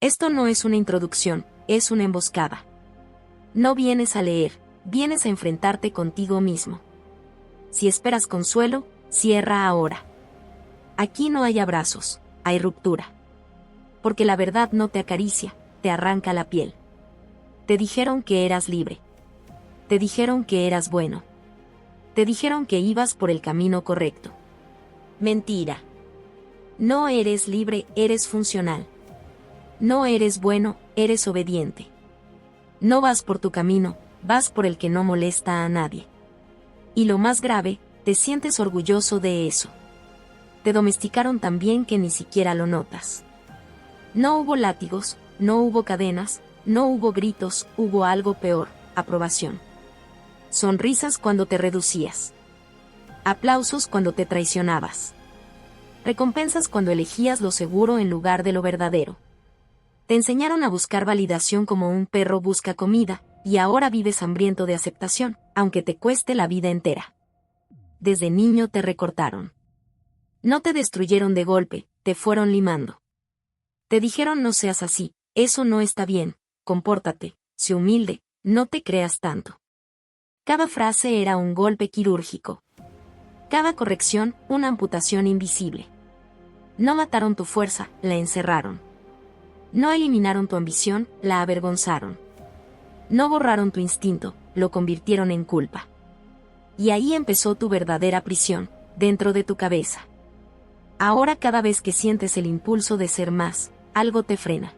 Esto no es una introducción, es una emboscada. No vienes a leer, vienes a enfrentarte contigo mismo. Si esperas consuelo, cierra ahora. Aquí no hay abrazos, hay ruptura. Porque la verdad no te acaricia, te arranca la piel. Te dijeron que eras libre. Te dijeron que eras bueno. Te dijeron que ibas por el camino correcto. Mentira. No eres libre, eres funcional. No eres bueno, eres obediente. No vas por tu camino, vas por el que no molesta a nadie. Y lo más grave, te sientes orgulloso de eso. Te domesticaron tan bien que ni siquiera lo notas. No hubo látigos, no hubo cadenas, no hubo gritos, hubo algo peor, aprobación. Sonrisas cuando te reducías. Aplausos cuando te traicionabas. Recompensas cuando elegías lo seguro en lugar de lo verdadero. Te enseñaron a buscar validación como un perro busca comida, y ahora vives hambriento de aceptación, aunque te cueste la vida entera. Desde niño te recortaron. No te destruyeron de golpe, te fueron limando. Te dijeron no seas así, eso no está bien, compórtate, sé humilde, no te creas tanto. Cada frase era un golpe quirúrgico. Cada corrección, una amputación invisible. No mataron tu fuerza, la encerraron. No eliminaron tu ambición, la avergonzaron. No borraron tu instinto, lo convirtieron en culpa. Y ahí empezó tu verdadera prisión, dentro de tu cabeza. Ahora cada vez que sientes el impulso de ser más, algo te frena.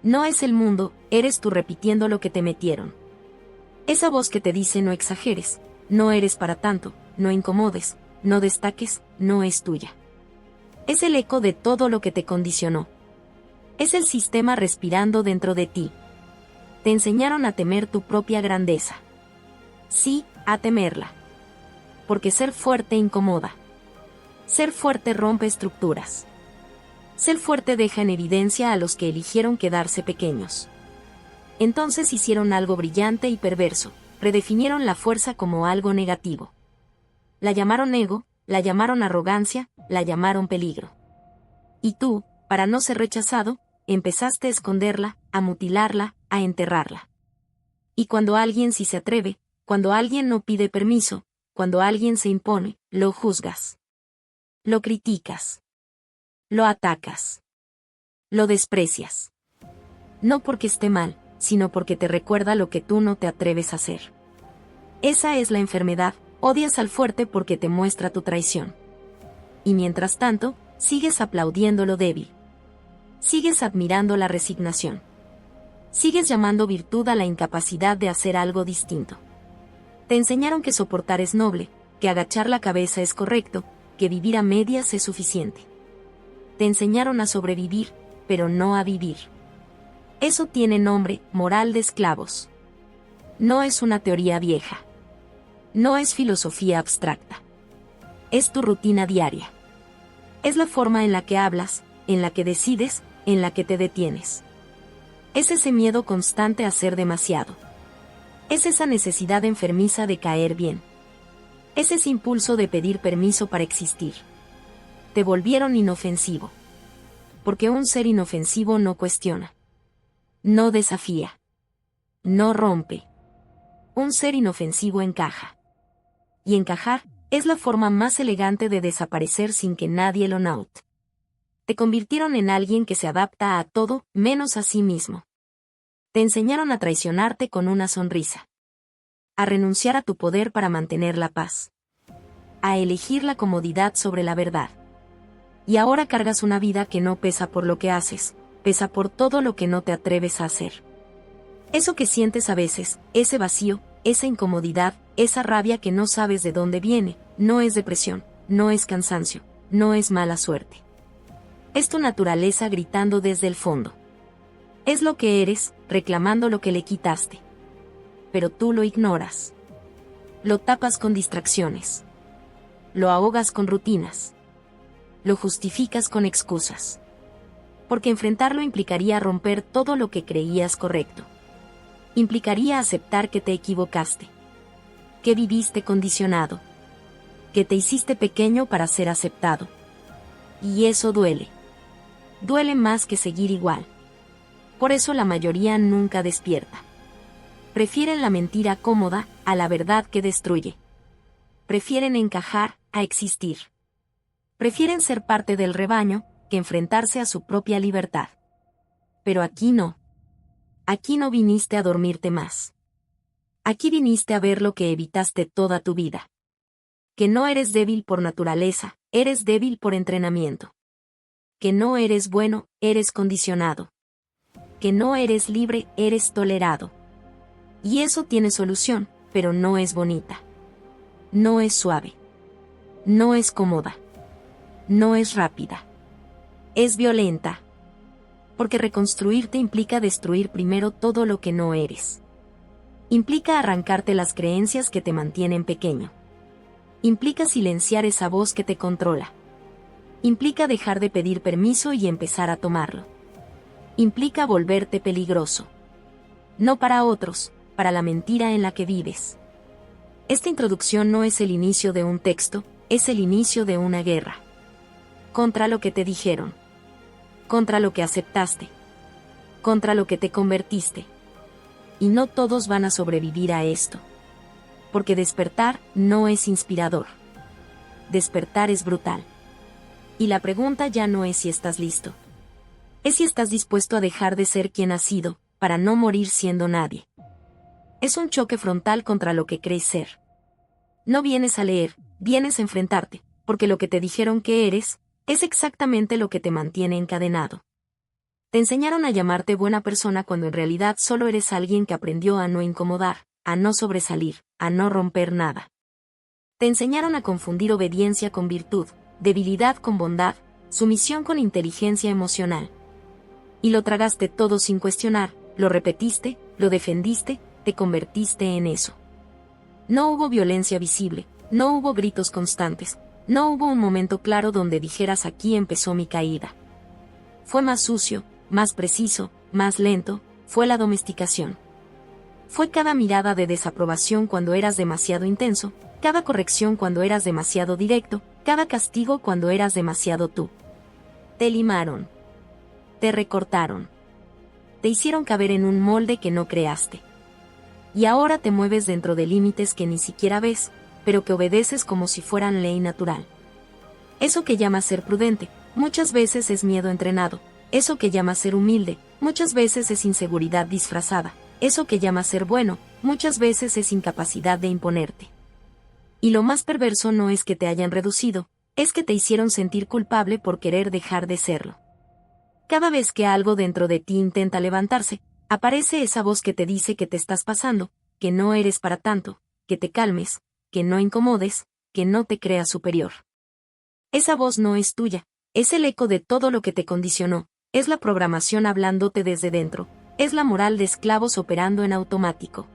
No es el mundo, eres tú repitiendo lo que te metieron. Esa voz que te dice no exageres, no eres para tanto, no incomodes, no destaques, no es tuya. Es el eco de todo lo que te condicionó. Es el sistema respirando dentro de ti. Te enseñaron a temer tu propia grandeza. Sí, a temerla. Porque ser fuerte incomoda. Ser fuerte rompe estructuras. Ser fuerte deja en evidencia a los que eligieron quedarse pequeños. Entonces hicieron algo brillante y perverso, redefinieron la fuerza como algo negativo. La llamaron ego, la llamaron arrogancia, la llamaron peligro. Y tú, para no ser rechazado, empezaste a esconderla, a mutilarla, a enterrarla. Y cuando alguien sí se atreve, cuando alguien no pide permiso, cuando alguien se impone, lo juzgas. Lo criticas. Lo atacas. Lo desprecias. No porque esté mal, sino porque te recuerda lo que tú no te atreves a hacer. Esa es la enfermedad, odias al fuerte porque te muestra tu traición. Y mientras tanto, sigues aplaudiendo lo débil. Sigues admirando la resignación. Sigues llamando virtud a la incapacidad de hacer algo distinto. Te enseñaron que soportar es noble, que agachar la cabeza es correcto, que vivir a medias es suficiente. Te enseñaron a sobrevivir, pero no a vivir. Eso tiene nombre, moral de esclavos. No es una teoría vieja. No es filosofía abstracta. Es tu rutina diaria. Es la forma en la que hablas, en la que decides, en la que te detienes. Es ese miedo constante a ser demasiado. Es esa necesidad enfermiza de caer bien. Es ese impulso de pedir permiso para existir. Te volvieron inofensivo. Porque un ser inofensivo no cuestiona. No desafía. No rompe. Un ser inofensivo encaja. Y encajar es la forma más elegante de desaparecer sin que nadie lo note. Te convirtieron en alguien que se adapta a todo, menos a sí mismo. Te enseñaron a traicionarte con una sonrisa. A renunciar a tu poder para mantener la paz. A elegir la comodidad sobre la verdad. Y ahora cargas una vida que no pesa por lo que haces, pesa por todo lo que no te atreves a hacer. Eso que sientes a veces, ese vacío, esa incomodidad, esa rabia que no sabes de dónde viene, no es depresión, no es cansancio, no es mala suerte. Es tu naturaleza gritando desde el fondo. Es lo que eres, reclamando lo que le quitaste. Pero tú lo ignoras. Lo tapas con distracciones. Lo ahogas con rutinas. Lo justificas con excusas. Porque enfrentarlo implicaría romper todo lo que creías correcto. Implicaría aceptar que te equivocaste. Que viviste condicionado. Que te hiciste pequeño para ser aceptado. Y eso duele. Duele más que seguir igual. Por eso la mayoría nunca despierta. Prefieren la mentira cómoda a la verdad que destruye. Prefieren encajar a existir. Prefieren ser parte del rebaño que enfrentarse a su propia libertad. Pero aquí no. Aquí no viniste a dormirte más. Aquí viniste a ver lo que evitaste toda tu vida. Que no eres débil por naturaleza, eres débil por entrenamiento. Que no eres bueno, eres condicionado. Que no eres libre, eres tolerado. Y eso tiene solución, pero no es bonita. No es suave. No es cómoda. No es rápida. Es violenta. Porque reconstruirte implica destruir primero todo lo que no eres. Implica arrancarte las creencias que te mantienen pequeño. Implica silenciar esa voz que te controla. Implica dejar de pedir permiso y empezar a tomarlo. Implica volverte peligroso. No para otros, para la mentira en la que vives. Esta introducción no es el inicio de un texto, es el inicio de una guerra. Contra lo que te dijeron. Contra lo que aceptaste. Contra lo que te convertiste. Y no todos van a sobrevivir a esto. Porque despertar no es inspirador. Despertar es brutal. Y la pregunta ya no es si estás listo. Es si estás dispuesto a dejar de ser quien has sido, para no morir siendo nadie. Es un choque frontal contra lo que crees ser. No vienes a leer, vienes a enfrentarte, porque lo que te dijeron que eres, es exactamente lo que te mantiene encadenado. Te enseñaron a llamarte buena persona cuando en realidad solo eres alguien que aprendió a no incomodar, a no sobresalir, a no romper nada. Te enseñaron a confundir obediencia con virtud, debilidad con bondad, sumisión con inteligencia emocional. Y lo tragaste todo sin cuestionar, lo repetiste, lo defendiste, te convertiste en eso. No hubo violencia visible, no hubo gritos constantes, no hubo un momento claro donde dijeras aquí empezó mi caída. Fue más sucio, más preciso, más lento, fue la domesticación. Fue cada mirada de desaprobación cuando eras demasiado intenso, cada corrección cuando eras demasiado directo, cada castigo cuando eras demasiado tú. Te limaron. Te recortaron. Te hicieron caber en un molde que no creaste. Y ahora te mueves dentro de límites que ni siquiera ves, pero que obedeces como si fueran ley natural. Eso que llamas ser prudente, muchas veces es miedo entrenado. Eso que llamas ser humilde, muchas veces es inseguridad disfrazada. Eso que llamas ser bueno, muchas veces es incapacidad de imponerte. Y lo más perverso no es que te hayan reducido, es que te hicieron sentir culpable por querer dejar de serlo. Cada vez que algo dentro de ti intenta levantarse, aparece esa voz que te dice que te estás pasando, que no eres para tanto, que te calmes, que no incomodes, que no te creas superior. Esa voz no es tuya, es el eco de todo lo que te condicionó, es la programación hablándote desde dentro, es la moral de esclavos operando en automático.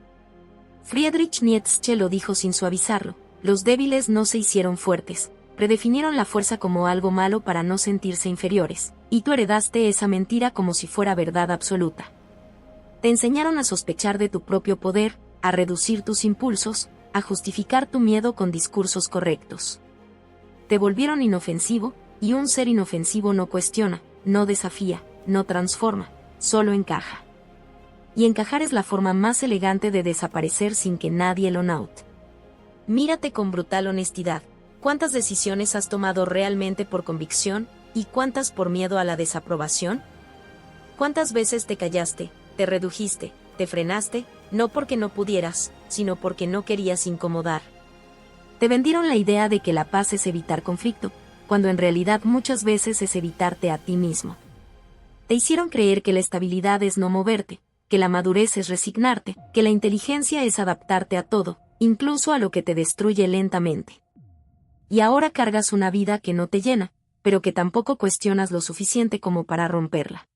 Friedrich Nietzsche lo dijo sin suavizarlo, los débiles no se hicieron fuertes, predefinieron la fuerza como algo malo para no sentirse inferiores, y tú heredaste esa mentira como si fuera verdad absoluta. Te enseñaron a sospechar de tu propio poder, a reducir tus impulsos, a justificar tu miedo con discursos correctos. Te volvieron inofensivo, y un ser inofensivo no cuestiona, no desafía, no transforma, solo encaja. Y encajar es la forma más elegante de desaparecer sin que nadie lo note. Mírate con brutal honestidad, ¿cuántas decisiones has tomado realmente por convicción, y cuántas por miedo a la desaprobación? ¿Cuántas veces te callaste, te redujiste, te frenaste, no porque no pudieras, sino porque no querías incomodar? Te vendieron la idea de que la paz es evitar conflicto, cuando en realidad muchas veces es evitarte a ti mismo. Te hicieron creer que la estabilidad es no moverte, que la madurez es resignarte, que la inteligencia es adaptarte a todo, incluso a lo que te destruye lentamente. Y ahora cargas una vida que no te llena, pero que tampoco cuestionas lo suficiente como para romperla.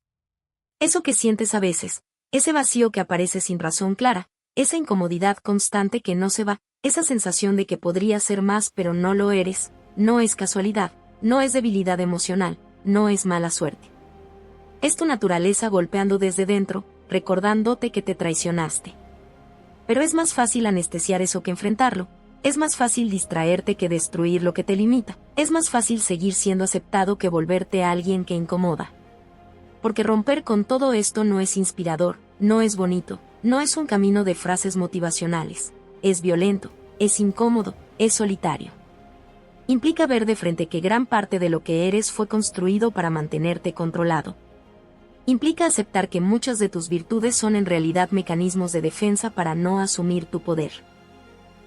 Eso que sientes a veces, ese vacío que aparece sin razón clara, esa incomodidad constante que no se va, esa sensación de que podrías ser más pero no lo eres, no es casualidad, no es debilidad emocional, no es mala suerte. Es tu naturaleza golpeando desde dentro, recordándote que te traicionaste. Pero es más fácil anestesiar eso que enfrentarlo, es más fácil distraerte que destruir lo que te limita, es más fácil seguir siendo aceptado que volverte a alguien que incomoda. Porque romper con todo esto no es inspirador, no es bonito, no es un camino de frases motivacionales. Es violento, es incómodo, es solitario. Implica ver de frente que gran parte de lo que eres fue construido para mantenerte controlado. Implica aceptar que muchas de tus virtudes son en realidad mecanismos de defensa para no asumir tu poder.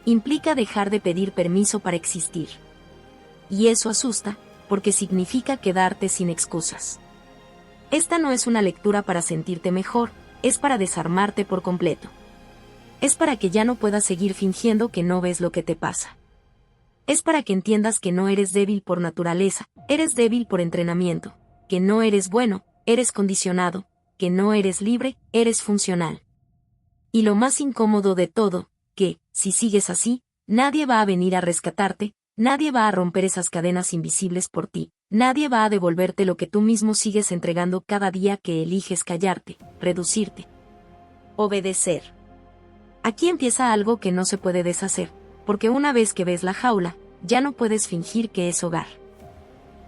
Implica dejar de pedir permiso para existir. Y eso asusta, porque significa quedarte sin excusas. Esta no es una lectura para sentirte mejor, es para desarmarte por completo. Es para que ya no puedas seguir fingiendo que no ves lo que te pasa. Es para que entiendas que no eres débil por naturaleza, eres débil por entrenamiento, que no eres bueno, eres condicionado, que no eres libre, eres funcional. Y lo más incómodo de todo, que, si sigues así, nadie va a venir a rescatarte, nadie va a romper esas cadenas invisibles por ti, nadie va a devolverte lo que tú mismo sigues entregando cada día que eliges callarte, reducirte. Obedecer. Aquí empieza algo que no se puede deshacer, porque una vez que ves la jaula, ya no puedes fingir que es hogar.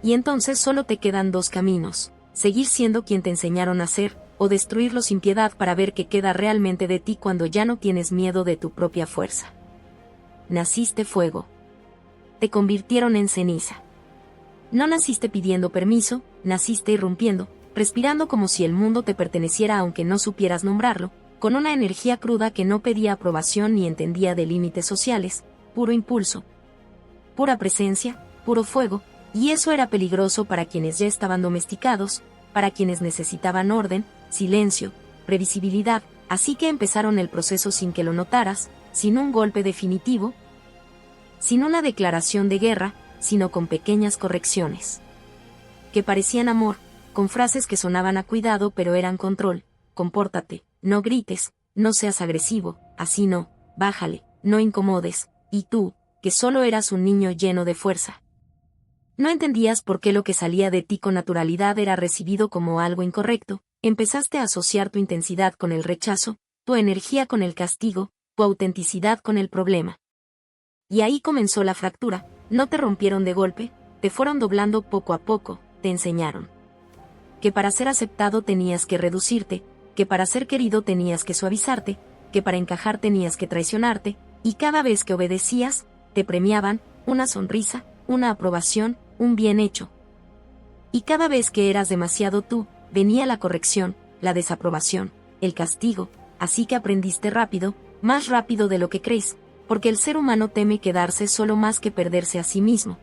Y entonces solo te quedan dos caminos: seguir siendo quien te enseñaron a ser, o destruirlo sin piedad para ver qué queda realmente de ti cuando ya no tienes miedo de tu propia fuerza. Naciste fuego. Te convirtieron en ceniza. No naciste pidiendo permiso, naciste irrumpiendo, respirando como si el mundo te perteneciera aunque no supieras nombrarlo, con una energía cruda que no pedía aprobación ni entendía de límites sociales, puro impulso, pura presencia, puro fuego, y eso era peligroso para quienes ya estaban domesticados, para quienes necesitaban orden, silencio, previsibilidad, así que empezaron el proceso sin que lo notaras, sin un golpe definitivo, sin una declaración de guerra, sino con pequeñas correcciones. Que parecían amor, con frases que sonaban a cuidado pero eran control: compórtate, no grites, no seas agresivo, así no, bájale, no incomodes, y tú, que solo eras un niño lleno de fuerza. No entendías por qué lo que salía de ti con naturalidad era recibido como algo incorrecto, empezaste a asociar tu intensidad con el rechazo, tu energía con el castigo, tu autenticidad con el problema. Y ahí comenzó la fractura. No te rompieron de golpe, te fueron doblando poco a poco, te enseñaron que para ser aceptado tenías que reducirte, que para ser querido tenías que suavizarte, que para encajar tenías que traicionarte, y cada vez que obedecías, te premiaban una sonrisa, una aprobación, un bien hecho. Y cada vez que eras demasiado tú, venía la corrección, la desaprobación, el castigo, así que aprendiste rápido, más rápido de lo que crees, porque el ser humano teme quedarse solo más que perderse a sí mismo.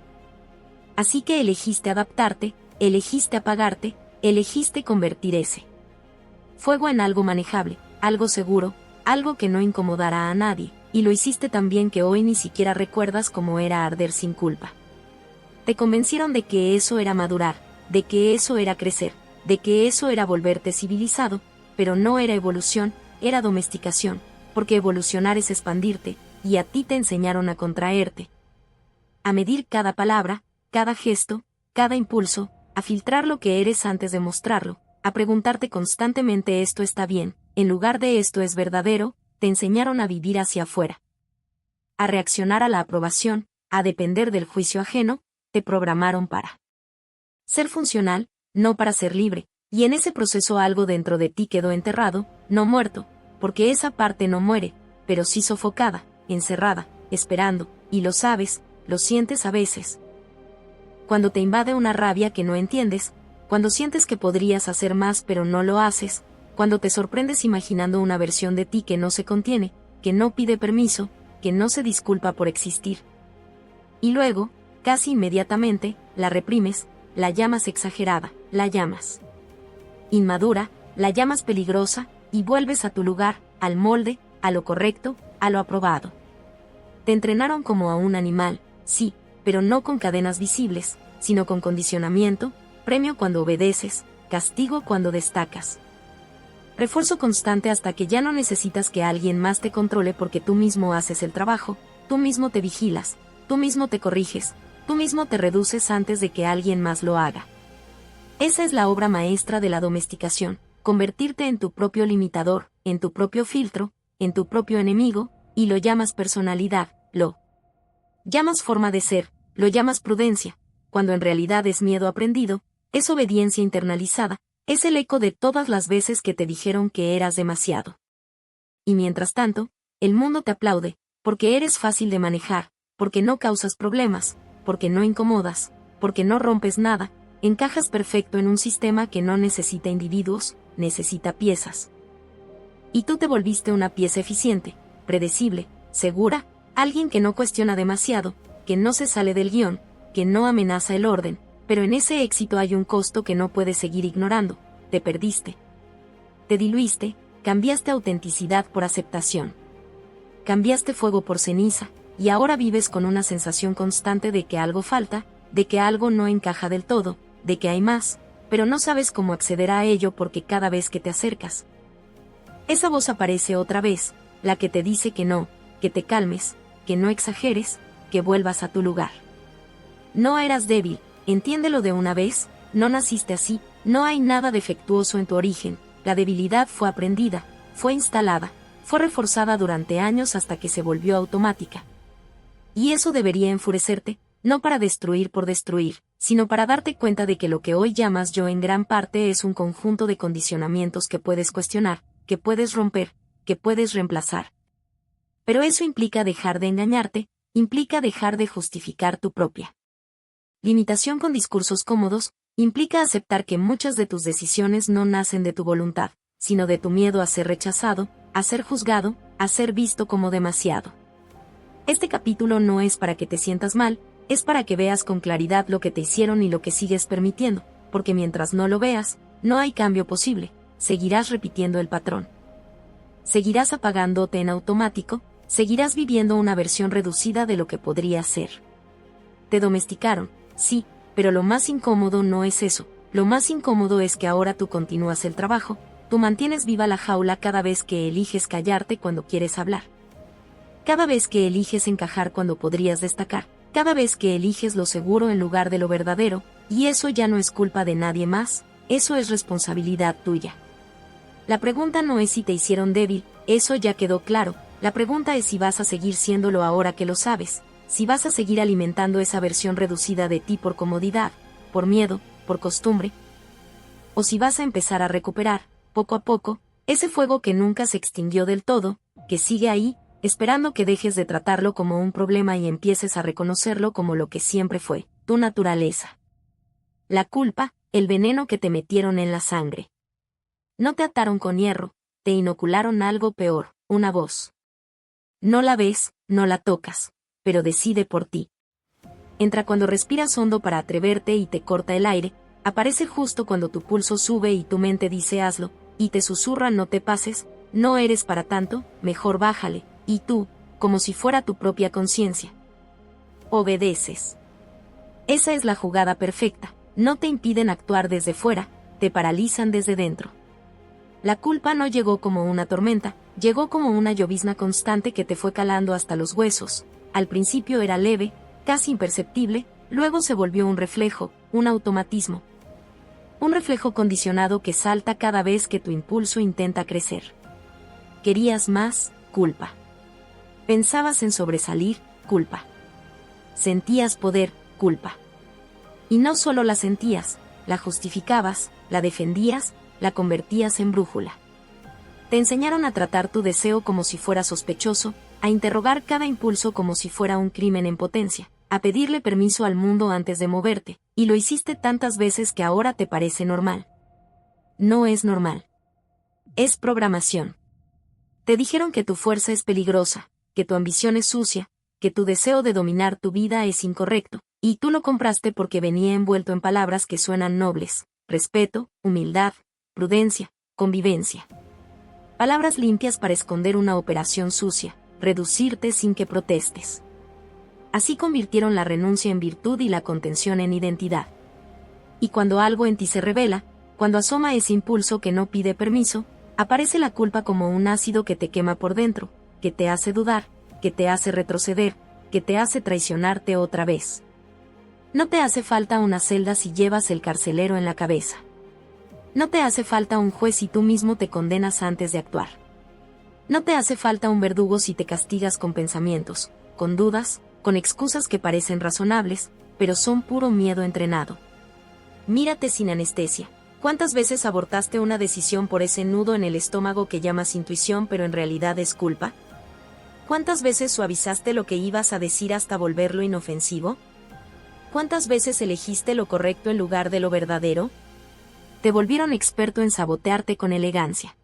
Así que elegiste adaptarte, elegiste apagarte, elegiste convertir ese fuego en algo manejable, algo seguro, algo que no incomodara a nadie, y lo hiciste tan bien que hoy ni siquiera recuerdas cómo era arder sin culpa. Te convencieron de que eso era madurar, de que eso era crecer, de que eso era volverte civilizado, pero no era evolución, era domesticación, porque evolucionar es expandirte, y a ti te enseñaron a contraerte. A medir cada palabra, cada gesto, cada impulso, a filtrar lo que eres antes de mostrarlo, a preguntarte constantemente esto está bien, en lugar de esto es verdadero, te enseñaron a vivir hacia afuera. A reaccionar a la aprobación, a depender del juicio ajeno, te programaron para ser funcional, no para ser libre, y en ese proceso algo dentro de ti quedó enterrado, no muerto, porque esa parte no muere, pero sí sofocada, encerrada, esperando, y lo sabes, lo sientes a veces. Cuando te invade una rabia que no entiendes, cuando sientes que podrías hacer más pero no lo haces, cuando te sorprendes imaginando una versión de ti que no se contiene, que no pide permiso, que no se disculpa por existir. Y luego, casi inmediatamente, la reprimes, la llamas exagerada, la llamas inmadura, la llamas peligrosa, y vuelves a tu lugar, al molde, a lo correcto, a lo aprobado. Te entrenaron como a un animal, sí, pero no con cadenas visibles, sino con condicionamiento, premio cuando obedeces, castigo cuando destacas. Refuerzo constante hasta que ya no necesitas que alguien más te controle porque tú mismo haces el trabajo, tú mismo te vigilas, tú mismo te corriges, tú mismo te reduces antes de que alguien más lo haga. Esa es la obra maestra de la domesticación, convertirte en tu propio limitador, en tu propio filtro, en tu propio enemigo, y lo llamas personalidad, lo llamas forma de ser, lo llamas prudencia, cuando en realidad es miedo aprendido, es obediencia internalizada, Es el eco de todas las veces que te dijeron que eras demasiado. Y mientras tanto, el mundo te aplaude, porque eres fácil de manejar, porque no causas problemas, porque no incomodas, porque no rompes nada, encajas perfecto en un sistema que no necesita individuos, necesita piezas. Y tú te volviste una pieza eficiente, predecible, segura, alguien que no cuestiona demasiado, que no se sale del guión, que no amenaza el orden, pero en ese éxito hay un costo que no puedes seguir ignorando. Te perdiste. Te diluiste, cambiaste autenticidad por aceptación. Cambiaste fuego por ceniza, y ahora vives con una sensación constante de que algo falta, de que algo no encaja del todo, de que hay más, pero no sabes cómo acceder a ello porque cada vez que te acercas, esa voz aparece otra vez, la que te dice que no, que te calmes, que no exageres, que vuelvas a tu lugar. No eras débil, entiéndelo de una vez, no naciste así, no hay nada defectuoso en tu origen, la debilidad fue aprendida, fue instalada, fue reforzada durante años hasta que se volvió automática. Y eso debería enfurecerte, no para destruir por destruir, sino para darte cuenta de que lo que hoy llamas yo en gran parte es un conjunto de condicionamientos que puedes cuestionar, que puedes romper, que puedes reemplazar. Pero eso implica dejar de engañarte, implica dejar de justificar tu propia limitación con discursos cómodos, implica aceptar que muchas de tus decisiones no nacen de tu voluntad, sino de tu miedo a ser rechazado, a ser juzgado, a ser visto como demasiado. Este capítulo no es para que te sientas mal, es para que veas con claridad lo que te hicieron y lo que sigues permitiendo, porque mientras no lo veas, no hay cambio posible, seguirás repitiendo el patrón. Seguirás apagándote en automático, seguirás viviendo una versión reducida de lo que podría ser. Te domesticaron, sí, pero lo más incómodo no es eso, lo más incómodo es que ahora tú continúas el trabajo, tú mantienes viva la jaula cada vez que eliges callarte cuando quieres hablar. Cada vez que eliges encajar cuando podrías destacar, cada vez que eliges lo seguro en lugar de lo verdadero, y eso ya no es culpa de nadie más, eso es responsabilidad tuya. La pregunta no es si te hicieron débil, eso ya quedó claro, la pregunta es si vas a seguir siéndolo ahora que lo sabes, si vas a seguir alimentando esa versión reducida de ti por comodidad, por miedo, por costumbre, o si vas a empezar a recuperar, poco a poco, ese fuego que nunca se extinguió del todo, que sigue ahí, esperando que dejes de tratarlo como un problema y empieces a reconocerlo como lo que siempre fue, tu naturaleza. La culpa, el veneno que te metieron en la sangre. No te ataron con hierro, te inocularon algo peor, una voz. No la ves, no la tocas, pero decide por ti. Entra cuando respiras hondo para atreverte y te corta el aire, aparece justo cuando tu pulso sube y tu mente dice hazlo, y te susurra no te pases, no eres para tanto, mejor bájale, y tú, como si fuera tu propia conciencia, obedeces. Esa es la jugada perfecta, no te impiden actuar desde fuera, te paralizan desde dentro. La culpa no llegó como una tormenta, llegó como una llovizna constante que te fue calando hasta los huesos. Al principio era leve, casi imperceptible, luego se volvió un reflejo, un automatismo. Un reflejo condicionado que salta cada vez que tu impulso intenta crecer. Querías más, culpa. Pensabas en sobresalir, culpa. Sentías poder, culpa. Y no solo la sentías, la justificabas, la defendías, la convertías en brújula. Te enseñaron a tratar tu deseo como si fuera sospechoso, a interrogar cada impulso como si fuera un crimen en potencia, a pedirle permiso al mundo antes de moverte, y lo hiciste tantas veces que ahora te parece normal. No es normal. Es programación. Te dijeron que tu fuerza es peligrosa, que tu ambición es sucia, que tu deseo de dominar tu vida es incorrecto, y tú lo compraste porque venía envuelto en palabras que suenan nobles, respeto, humildad, prudencia, convivencia. Palabras limpias para esconder una operación sucia, reducirte sin que protestes. Así convirtieron la renuncia en virtud y la contención en identidad. Y cuando algo en ti se revela, cuando asoma ese impulso que no pide permiso, aparece la culpa como un ácido que te quema por dentro, que te hace dudar, que te hace retroceder, que te hace traicionarte otra vez. No te hace falta una celda si llevas el carcelero en la cabeza. No te hace falta un juez si tú mismo te condenas antes de actuar. No te hace falta un verdugo si te castigas con pensamientos, con dudas, con excusas que parecen razonables, pero son puro miedo entrenado. Mírate sin anestesia, ¿Cuántas veces abortaste una decisión por ese nudo en el estómago que llamas intuición pero en realidad es culpa? ¿Cuántas veces suavizaste lo que ibas a decir hasta volverlo inofensivo? ¿Cuántas veces elegiste lo correcto en lugar de lo verdadero? Te volvieron experto en sabotearte con elegancia.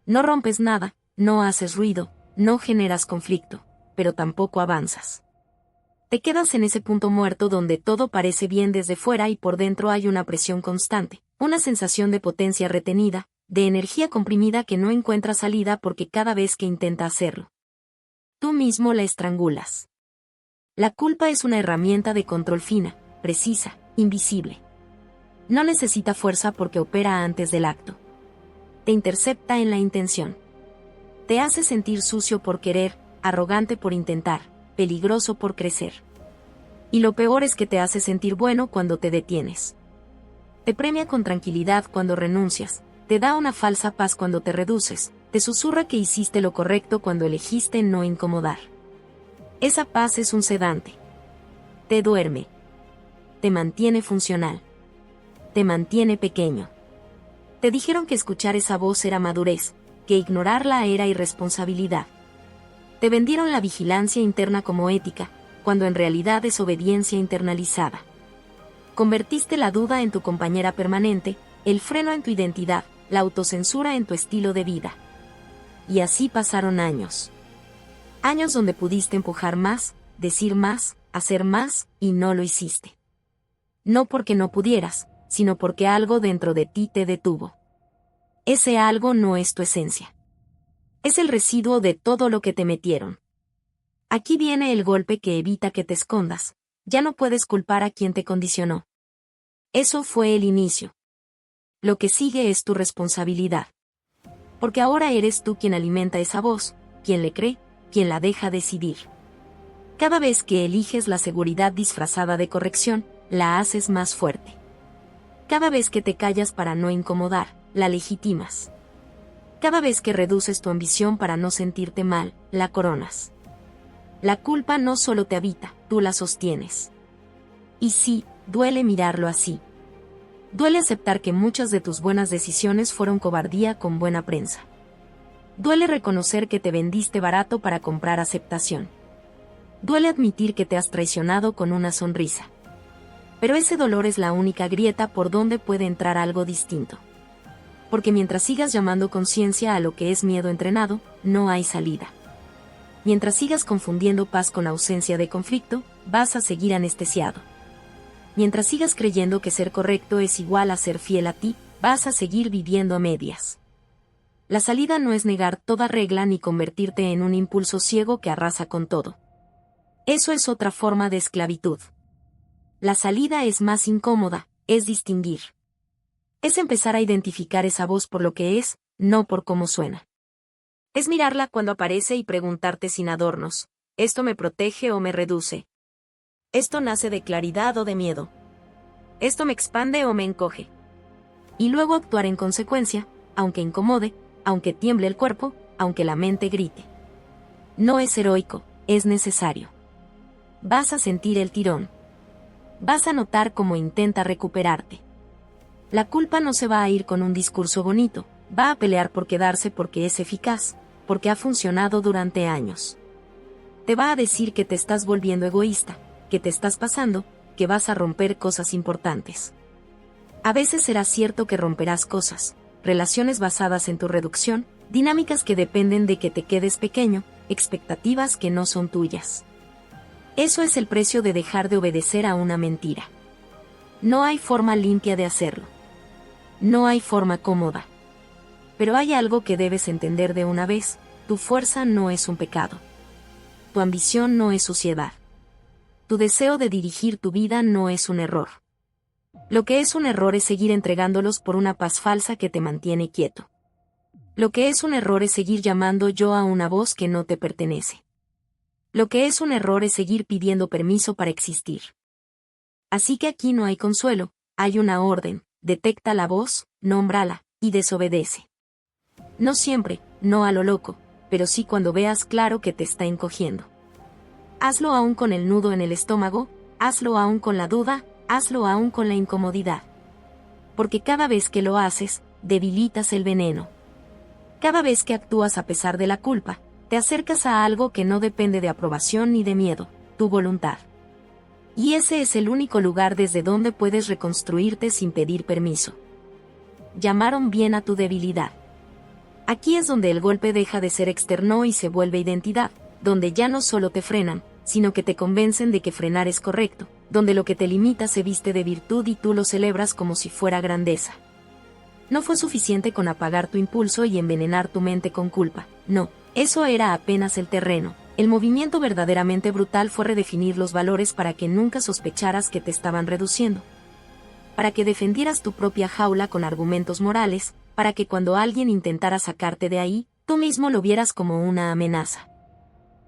No rompes nada, no haces ruido, no generas conflicto, pero tampoco avanzas. Te quedas en ese punto muerto donde todo parece bien desde fuera y por dentro hay una presión constante, una sensación de potencia retenida, de energía comprimida que no encuentra salida porque cada vez que intenta hacerlo, tú mismo la estrangulas. La culpa es una herramienta de control fina, precisa, invisible. No necesita fuerza porque opera antes del acto. Te intercepta en la intención. Te hace sentir sucio por querer, arrogante por intentar, peligroso por crecer. Y lo peor es que te hace sentir bueno cuando te detienes. Te premia con tranquilidad cuando renuncias, te da una falsa paz cuando te reduces, te susurra que hiciste lo correcto cuando elegiste no incomodar. Esa paz es un sedante. Te duerme. Te mantiene funcional. Te mantiene pequeño. Te dijeron que escuchar esa voz era madurez, que ignorarla era irresponsabilidad. Te vendieron la vigilancia interna como ética, cuando en realidad es obediencia internalizada. Convertiste la duda en tu compañera permanente, el freno en tu identidad, la autocensura en tu estilo de vida. Y así pasaron años. Años donde pudiste empujar más, decir más, hacer más, y no lo hiciste. No porque no pudieras, sino porque algo dentro de ti te detuvo. Ese algo no es tu esencia. Es el residuo de todo lo que te metieron. Aquí viene el golpe que evita que te escondas. Ya no puedes culpar a quien te condicionó. Eso fue el inicio. Lo que sigue es tu responsabilidad. Porque ahora eres tú quien alimenta esa voz, quien le cree, quien la deja decidir. Cada vez que eliges la seguridad disfrazada de corrección, la haces más fuerte. Cada vez que te callas para no incomodar, la legitimas. Cada vez que reduces tu ambición para no sentirte mal, la coronas. La culpa no solo te habita, tú la sostienes. Y sí, duele mirarlo así. Duele aceptar que muchas de tus buenas decisiones fueron cobardía con buena prensa. Duele reconocer que te vendiste barato para comprar aceptación. Duele admitir que te has traicionado con una sonrisa. Pero ese dolor es la única grieta por donde puede entrar algo distinto. Porque mientras sigas llamando conciencia a lo que es miedo entrenado, no hay salida. Mientras sigas confundiendo paz con ausencia de conflicto, vas a seguir anestesiado. Mientras sigas creyendo que ser correcto es igual a ser fiel a ti, vas a seguir viviendo a medias. La salida no es negar toda regla ni convertirte en un impulso ciego que arrasa con todo. Eso es otra forma de esclavitud. La salida es más incómoda, es distinguir. Es empezar a identificar esa voz por lo que es, no por cómo suena. Es mirarla cuando aparece y preguntarte sin adornos, ¿esto me protege o me reduce? ¿Esto nace de claridad o de miedo? ¿Esto me expande o me encoge? Y luego actuar en consecuencia, aunque incomode, aunque tiemble el cuerpo, aunque la mente grite. No es heroico, es necesario. Vas a sentir el tirón. Vas a notar cómo intenta recuperarte. La culpa no se va a ir con un discurso bonito, va a pelear por quedarse porque es eficaz, porque ha funcionado durante años. Te va a decir que te estás volviendo egoísta, que te estás pasando, que vas a romper cosas importantes. A veces será cierto que romperás cosas, relaciones basadas en tu reducción, dinámicas que dependen de que te quedes pequeño, expectativas que no son tuyas. Eso es el precio de dejar de obedecer a una mentira. No hay forma limpia de hacerlo. No hay forma cómoda. Pero hay algo que debes entender de una vez, tu fuerza no es un pecado. Tu ambición no es suciedad. Tu deseo de dirigir tu vida no es un error. Lo que es un error es seguir entregándolos por una paz falsa que te mantiene quieto. Lo que es un error es seguir llamando yo a una voz que no te pertenece. Lo que es un error es seguir pidiendo permiso para existir. Así que aquí no hay consuelo, hay una orden. Detecta la voz, nómbrala, y desobedece. No siempre, no a lo loco, pero sí cuando veas claro que te está encogiendo. Hazlo aún con el nudo en el estómago, hazlo aún con la duda, hazlo aún con la incomodidad. porque cada vez que lo haces, debilitas el veneno. Cada vez que actúas a pesar de la culpa, te acercas a algo que no depende de aprobación ni de miedo, tu voluntad. Y ese es el único lugar desde donde puedes reconstruirte sin pedir permiso. Llamaron bien a tu debilidad. Aquí es donde el golpe deja de ser externo y se vuelve identidad, donde ya no solo te frenan, sino que te convencen de que frenar es correcto, donde lo que te limita se viste de virtud y tú lo celebras como si fuera grandeza. No fue suficiente con apagar tu impulso y envenenar tu mente con culpa, no, eso era apenas el terreno. El movimiento verdaderamente brutal fue redefinir los valores para que nunca sospecharas que te estaban reduciendo. Para que defendieras tu propia jaula con argumentos morales, para que cuando alguien intentara sacarte de ahí, tú mismo lo vieras como una amenaza.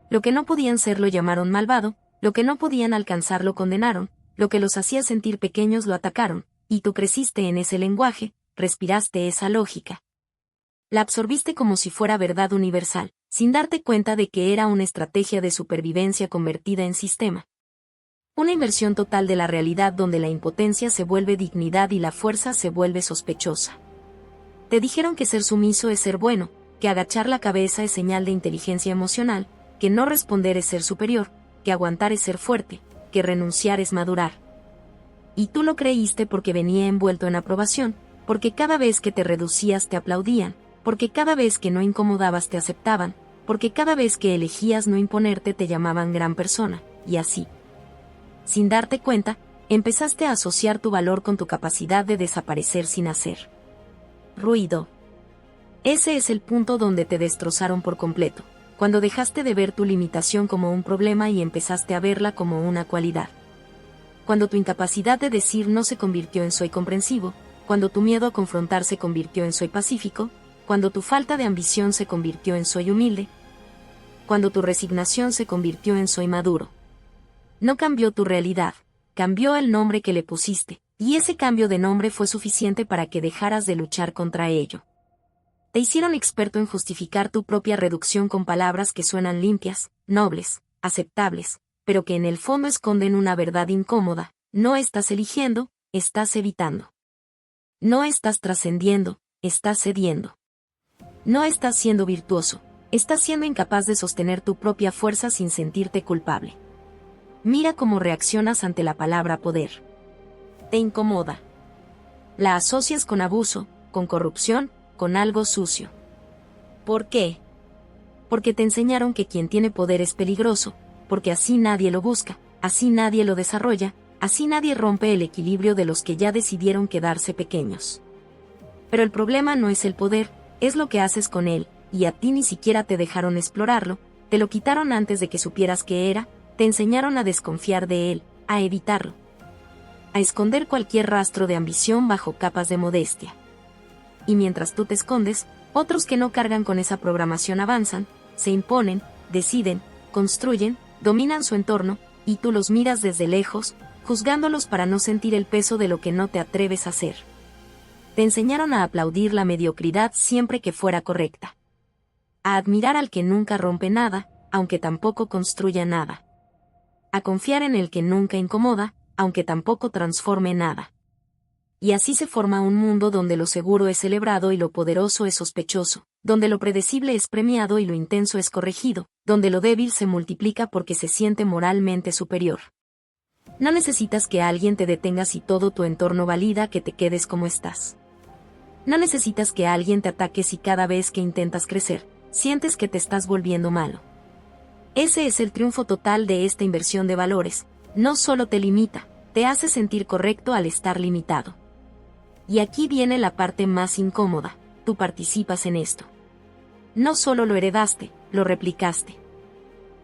Lo que no podían ser lo llamaron malvado, lo que no podían alcanzar lo condenaron, lo que los hacía sentir pequeños lo atacaron, y tú creciste en ese lenguaje, respiraste esa lógica. La absorbiste como si fuera verdad universal, sin darte cuenta de que era una estrategia de supervivencia convertida en sistema. Una inversión total de la realidad donde la impotencia se vuelve dignidad y la fuerza se vuelve sospechosa. Te dijeron que ser sumiso es ser bueno, que agachar la cabeza es señal de inteligencia emocional, que no responder es ser superior, que aguantar es ser fuerte, que renunciar es madurar. Y tú lo creíste porque venía envuelto en aprobación, porque cada vez que te reducías te aplaudían, porque cada vez que no incomodabas te aceptaban, porque cada vez que elegías no imponerte te llamaban gran persona, y así. Sin darte cuenta, empezaste a asociar tu valor con tu capacidad de desaparecer sin hacer ruido. Ese es el punto donde te destrozaron por completo, cuando dejaste de ver tu limitación como un problema y empezaste a verla como una cualidad. Cuando tu incapacidad de decir no se convirtió en soy comprensivo, cuando tu miedo a confrontar se convirtió en soy pacífico, cuando tu falta de ambición se convirtió en soy humilde, cuando tu resignación se convirtió en soy maduro. No cambió tu realidad, cambió el nombre que le pusiste, y ese cambio de nombre fue suficiente para que dejaras de luchar contra ello. Te hicieron experto en justificar tu propia reducción con palabras que suenan limpias, nobles, aceptables, pero que en el fondo esconden una verdad incómoda. No estás eligiendo, estás evitando. No estás trascendiendo, estás cediendo. No estás siendo virtuoso, estás siendo incapaz de sostener tu propia fuerza sin sentirte culpable. Mira cómo reaccionas ante la palabra poder. Te incomoda. La asocias con abuso, con corrupción, con algo sucio. ¿Por qué? Porque te enseñaron que quien tiene poder es peligroso, porque así nadie lo busca, así nadie lo desarrolla, así nadie rompe el equilibrio de los que ya decidieron quedarse pequeños. Pero el problema no es el poder, es lo que haces con él, y a ti ni siquiera te dejaron explorarlo, te lo quitaron antes de que supieras qué era, te enseñaron a desconfiar de él, a evitarlo, a esconder cualquier rastro de ambición bajo capas de modestia. Y mientras tú te escondes, otros que no cargan con esa programación avanzan, se imponen, deciden, construyen, dominan su entorno, y tú los miras desde lejos, juzgándolos para no sentir el peso de lo que no te atreves a hacer. Te enseñaron a aplaudir la mediocridad siempre que fuera correcta. A admirar al que nunca rompe nada, aunque tampoco construya nada. A confiar en el que nunca incomoda, aunque tampoco transforme nada. Y así se forma un mundo donde lo seguro es celebrado y lo poderoso es sospechoso, donde lo predecible es premiado y lo intenso es corregido, donde lo débil se multiplica porque se siente moralmente superior. No necesitas que alguien te detenga si todo tu entorno valida que te quedes como estás. No necesitas que alguien te ataque si cada vez que intentas crecer, sientes que te estás volviendo malo. Ese es el triunfo total de esta inversión de valores. No solo te limita, te hace sentir correcto al estar limitado. Y aquí viene la parte más incómoda, tú participas en esto. No solo lo heredaste, lo replicaste.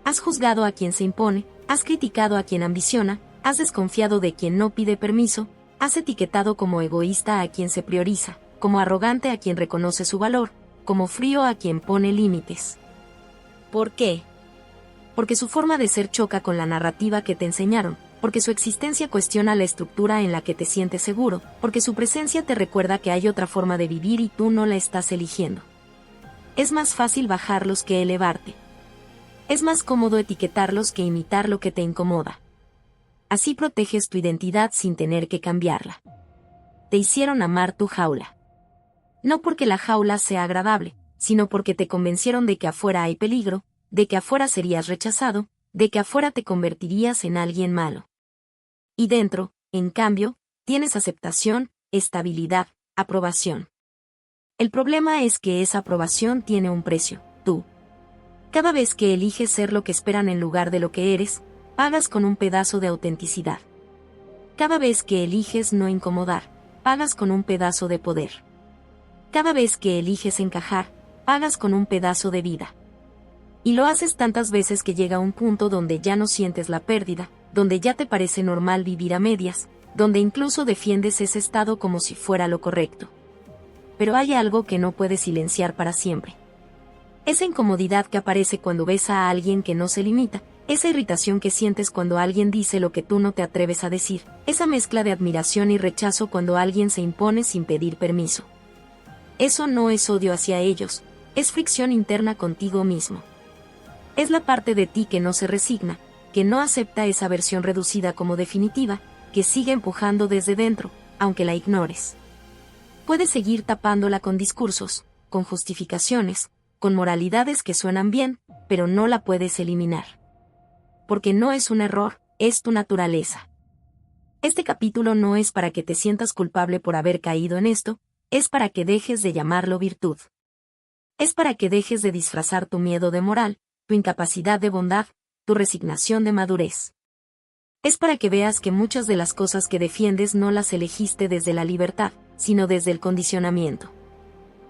Has juzgado a quien se impone, has criticado a quien ambiciona, has desconfiado de quien no pide permiso, has etiquetado como egoísta a quien se prioriza, como arrogante a quien reconoce su valor, como frío a quien pone límites. ¿Por qué? Porque su forma de ser choca con la narrativa que te enseñaron, porque su existencia cuestiona la estructura en la que te sientes seguro, porque su presencia te recuerda que hay otra forma de vivir y tú no la estás eligiendo. Es más fácil bajarlos que elevarte. Es más cómodo etiquetarlos que imitar lo que te incomoda. Así proteges tu identidad sin tener que cambiarla. te hicieron amar tu jaula. No porque la jaula sea agradable, sino porque te convencieron de que afuera hay peligro, de que afuera serías rechazado, de que afuera te convertirías en alguien malo. Y dentro, en cambio, tienes aceptación, estabilidad, aprobación. El problema es que esa aprobación tiene un precio, tú. Cada vez que eliges ser lo que esperan en lugar de lo que eres, pagas con un pedazo de autenticidad. Cada vez que eliges no incomodar, pagas con un pedazo de poder. Cada vez que eliges encajar, pagas con un pedazo de vida. Y lo haces tantas veces que llega un punto donde ya no sientes la pérdida, donde ya te parece normal vivir a medias, donde incluso defiendes ese estado como si fuera lo correcto. Pero hay algo que no puedes silenciar para siempre. Esa incomodidad que aparece cuando ves a alguien que no se limita, esa irritación que sientes cuando alguien dice lo que tú no te atreves a decir, esa mezcla de admiración y rechazo cuando alguien se impone sin pedir permiso. Eso no es odio hacia ellos, es fricción interna contigo mismo. Es la parte de ti que no se resigna, que no acepta esa versión reducida como definitiva, que sigue empujando desde dentro, aunque la ignores. Puedes seguir tapándola con discursos, con justificaciones, con moralidades que suenan bien, pero no la puedes eliminar. Porque no es un error, es tu naturaleza. Este capítulo no es para que te sientas culpable por haber caído en esto, es para que dejes de llamarlo virtud. Es para que dejes de disfrazar tu miedo de moral, tu incapacidad de bondad, tu resignación de madurez. Es para que veas que muchas de las cosas que defiendes no las elegiste desde la libertad, sino desde el condicionamiento.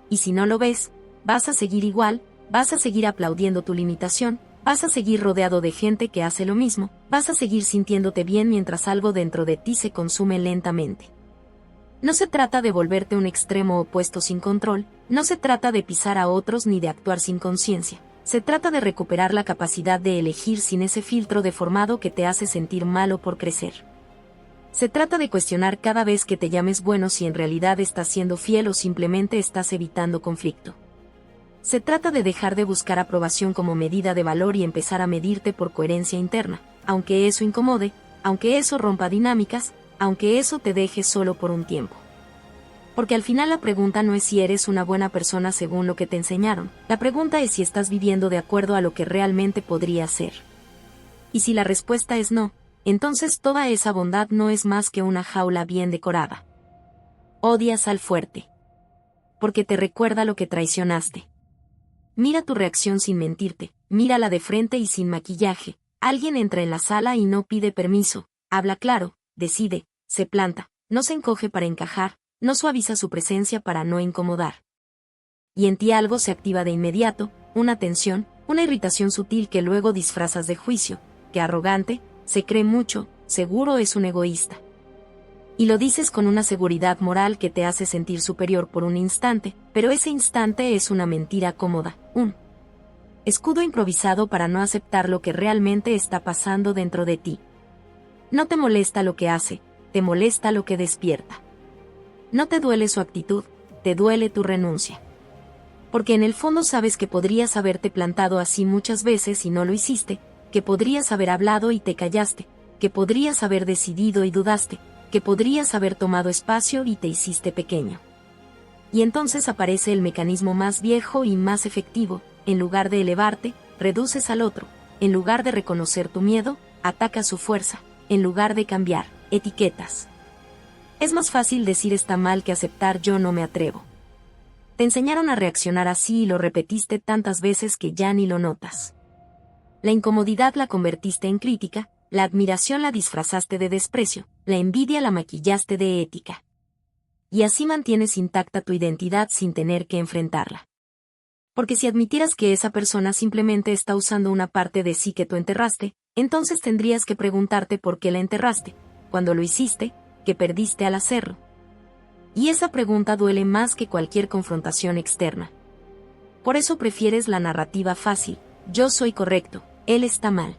Y si no lo ves, vas a seguir igual, vas a seguir aplaudiendo tu limitación, vas a seguir rodeado de gente que hace lo mismo, vas a seguir sintiéndote bien mientras algo dentro de ti se consume lentamente. No se trata de volverte un extremo opuesto sin control, no se trata de pisar a otros ni de actuar sin conciencia. Se trata de recuperar la capacidad de elegir sin ese filtro deformado que te hace sentir malo por crecer. Se trata de cuestionar cada vez que te llames bueno si en realidad estás siendo fiel o simplemente estás evitando conflicto. Se trata de dejar de buscar aprobación como medida de valor y empezar a medirte por coherencia interna, aunque eso incomode, aunque eso rompa dinámicas, aunque eso te deje solo por un tiempo. Porque al final la pregunta no es si eres una buena persona según lo que te enseñaron, la pregunta es si estás viviendo de acuerdo a lo que realmente podría ser. Y si la respuesta es no, entonces toda esa bondad no es más que una jaula bien decorada. Odias al fuerte. Porque te recuerda lo que traicionaste. Mira tu reacción sin mentirte, mírala de frente y sin maquillaje. Alguien entra en la sala y no pide permiso, habla claro, decide, se planta, no se encoge para encajar, no suaviza su presencia para no incomodar. Y en ti algo se activa de inmediato, una tensión, una irritación sutil que luego disfrazas de juicio, que arrogante, se cree mucho, seguro es un egoísta. Y lo dices con una seguridad moral que te hace sentir superior por un instante, pero ese instante es una mentira cómoda, un escudo improvisado para no aceptar lo que realmente está pasando dentro de ti. No te molesta lo que hace, te molesta lo que despierta. No te duele su actitud, te duele tu renuncia. Porque en el fondo sabes que podrías haberte plantado así muchas veces y no lo hiciste, que podrías haber hablado y te callaste, que podrías haber decidido y dudaste, que podrías haber tomado espacio y te hiciste pequeño. Y entonces aparece el mecanismo más viejo y más efectivo, en lugar de elevarte, reduces al otro, en lugar de reconocer tu miedo, atacas su fuerza, en lugar de cambiar, etiquetas. Es más fácil decir está mal que aceptar yo no me atrevo. Te enseñaron a reaccionar así y lo repetiste tantas veces que ya ni lo notas. La incomodidad la convertiste en crítica, la admiración la disfrazaste de desprecio, la envidia la maquillaste de ética. Y así mantienes intacta tu identidad sin tener que enfrentarla. Porque si admitieras que esa persona simplemente está usando una parte de sí que tú enterraste, entonces tendrías que preguntarte por qué la enterraste, cuando lo hiciste, que perdiste al hacerlo. Y esa pregunta duele más que cualquier confrontación externa. Por eso prefieres la narrativa fácil, yo soy correcto, él está mal.